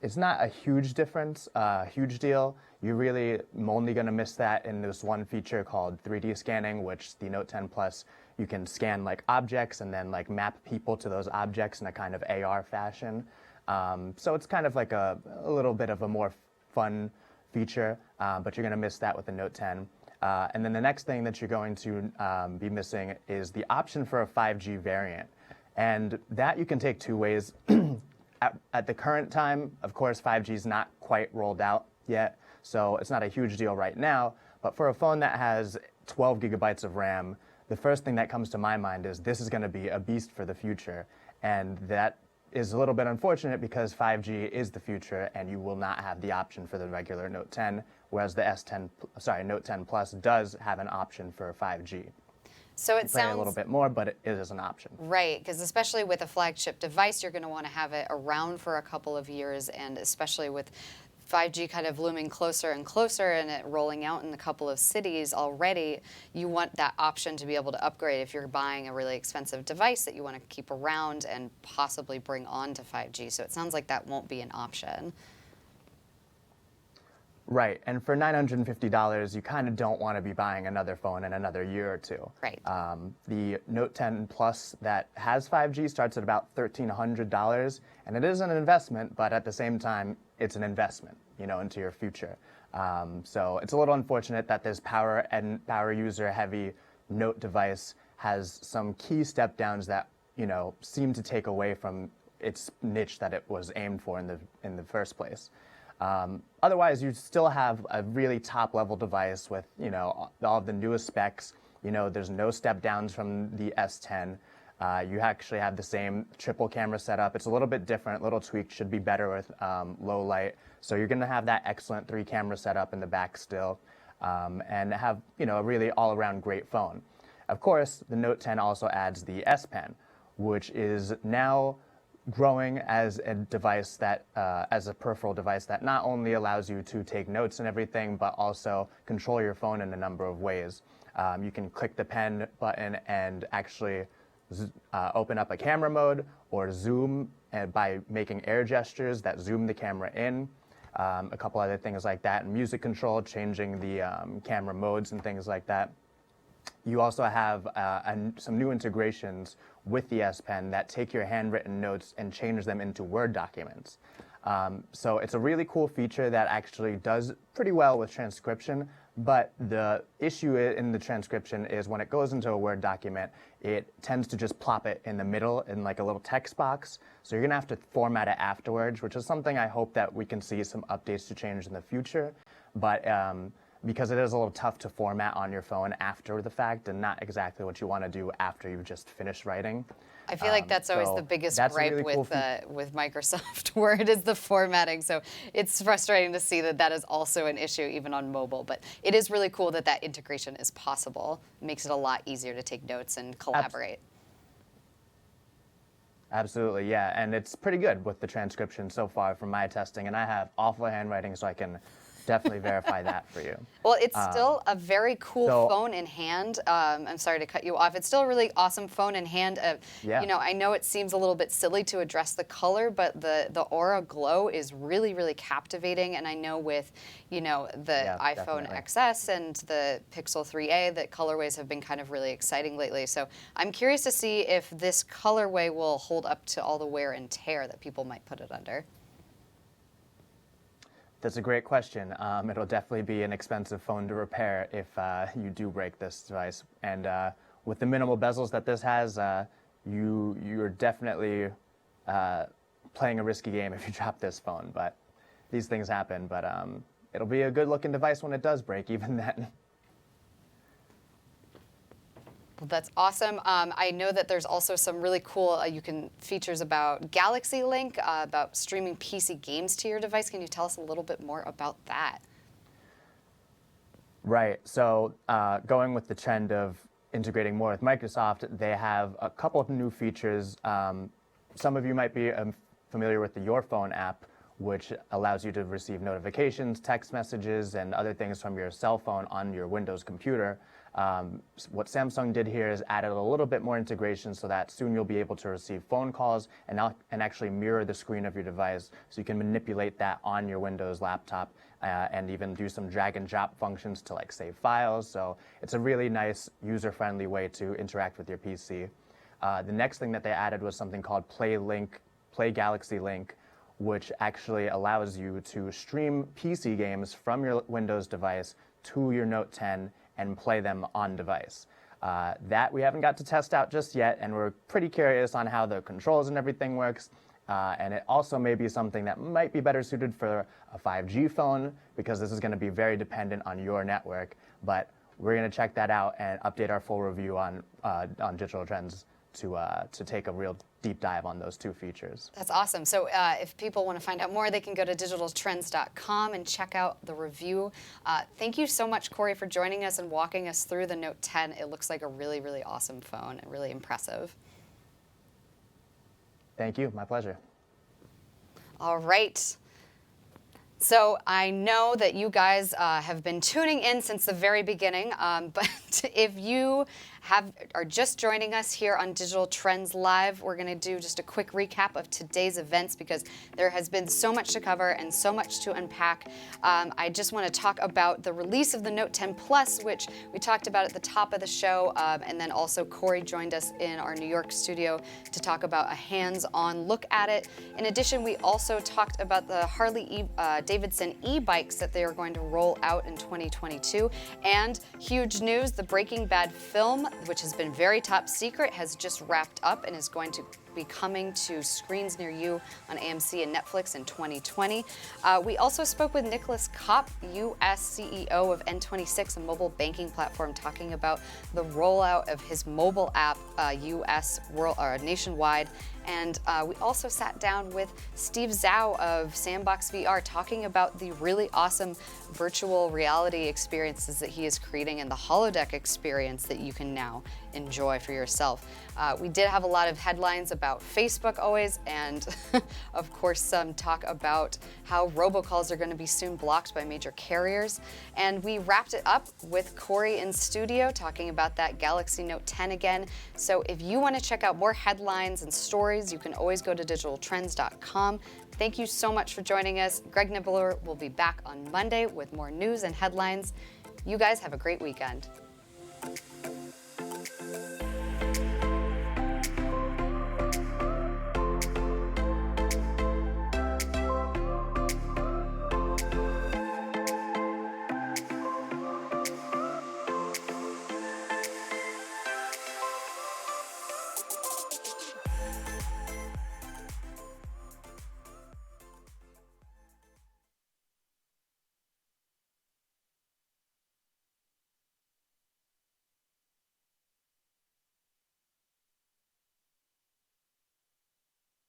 It's not a huge difference, huge deal. You're really only going to miss that in this one feature called 3D scanning, which the Note 10 Plus, you can scan like objects and then like map people to those objects in a kind of AR fashion. So it's kind of like a little bit of a more fun feature, but you're going to miss that with the Note 10. And then the next thing that you're going to be missing is the option for a 5G variant. And that you can take two ways. At the current time, of course, 5G is not quite rolled out yet, so it's not a huge deal right now. But for a phone that has 12 gigabytes of RAM, the first thing that comes to my mind is this is going to be a beast for the future. And that is a little bit unfortunate because 5G is the future, and you will not have the option for the regular Note 10, whereas the Note 10 Plus does have an option for 5G. So it Pay sounds a little bit more, but it is an option. right, because especially with a flagship device, you're going to want to have it around for a couple of years, and especially with 5G kind of looming closer and closer and it rolling out in a couple of cities already, you want that option to be able to upgrade if you're buying a really expensive device that you want to keep around and possibly bring on to 5G. So it sounds like that won't be an option. Right, and for $950, you kind of don't want to be buying another phone in another year or two. Right. The Note 10 Plus that has 5G starts at about $1,300, and it is an investment, but at the same time, it's an investment, into your future. So it's a little unfortunate that this power user heavy Note device has some key step downs that, seem to take away from its niche that it was aimed for in the first place. Otherwise, you still have a really top-level device with, all of the newest specs. There's no step-downs from the S10. You actually have the same triple camera setup. It's a little bit different, little tweaks, should be better with low light. So you're going to have that excellent 3-camera setup in the back still, and have, a really all-around great phone. Of course, the Note 10 also adds the S Pen, which is now growing as a device that, as a peripheral device that not only allows you to take notes and everything, but also control your phone in a number of ways. You can click the pen button and actually open up a camera mode, or zoom by making air gestures that zoom the camera in. A couple other things like that, and music control, changing the camera modes and things like that. You also have some new integrations with the S Pen that take your handwritten notes and change them into Word documents. So it's a really cool feature that actually does pretty well with transcription, but the issue in the transcription is when it goes into a Word document, it tends to just plop it in the middle in like a little text box. So you're gonna have to format it afterwards, which is something I hope that we can see some updates to change in the future. But because it is a little tough to format on your phone after the fact and not exactly what you want to do after you've just finished writing. I feel like that's always so the biggest that's a gripe really cool with Microsoft Word is the formatting. So it's frustrating to see that that is also an issue even on mobile. But it is really cool that that integration is possible. It makes it a lot easier to take notes and collaborate. Absolutely, yeah, and it's pretty good with the transcription so far from my testing, and I have awful handwriting, so I can definitely verify that for you. Well, it's still a very cool so- phone in hand. I'm sorry to cut you off. It's still a really awesome phone in hand. Yeah. You know, I know it seems a little bit silly to address the color, but the Aura Glow is really, really captivating. And I know with, you know, the Yeah, iPhone definitely. XS and the Pixel 3a, that colorways have been kind of really exciting lately. So I'm curious to see if this colorway will hold up to all the wear and tear that people might put it under. That's a great question. It'll definitely be an expensive phone to repair if you do break this device. And with the minimal bezels that this has, you're definitely playing a risky game if you drop this phone. But these things happen. But it'll be a good-looking device when it does break, even then. Well, that's awesome. I know that there's also some really cool features about Galaxy Link, about streaming PC games to your device. Can you tell us a little bit more about that? Right. So going with the trend of integrating more with Microsoft, they have a couple of new features. Some of you might be familiar with the Your Phone app, which allows you to receive notifications, text messages, and other things from your cell phone on your Windows computer. What Samsung did here is added a little bit more integration so that soon you'll be able to receive phone calls and actually mirror the screen of your device, so you can manipulate that on your Windows laptop and even do some drag and drop functions to like save files. So it's a really nice user-friendly way to interact with your PC. The next thing that they added was something called Play Galaxy Link, which actually allows you to stream PC games from your Windows device to your Note 10 and play them on device. That we haven't got to test out just yet, and we're pretty curious on how the controls and everything works. And it also may be something that might be better suited for a 5G phone, because this is going to be very dependent on your network. But we're going to check that out and update our full review on Digital Trends to take a real deep dive on those two features. That's awesome. So if people want to find out more, they can go to digitaltrends.com and check out the review. Thank you so much, Corey, for joining us and walking us through the Note 10. It looks like a really, really awesome phone and really impressive. Thank you. My pleasure. All right. So I know that you guys have been tuning in since the very beginning, but if you are just joining us here on Digital Trends Live, we're going to do just a quick recap of today's events because there has been so much to cover and so much to unpack. I just want to talk about the release of the Note 10 Plus, which we talked about at the top of the show, and then also Corey joined us in our New York studio to talk about a hands-on look at it. In addition, we also talked about the Harley-Davidson e-bikes that they are going to roll out in 2022, and huge news, the Breaking Bad film, which has been very top secret, has just wrapped up and is going to be coming to screens near you on AMC and Netflix in 2020. We also spoke with Nicholas Kopp, U.S. CEO of N26, a mobile banking platform, talking about the rollout of his mobile app nationwide, And we also sat down with Steve Zhao of Sandbox VR talking about the really awesome virtual reality experiences that he is creating and the holodeck experience that you can now enjoy for yourself. We did have a lot of headlines about Facebook always, and of course some talk about how robocalls are going to be soon blocked by major carriers. And we wrapped it up with Corey in studio talking about that Galaxy Note 10 again. So if you want to check out more headlines and stories, you can always go to digitaltrends.com. Thank you so much for joining us. Greg Nibbler will be back on Monday with more news and headlines. You guys have a great weekend.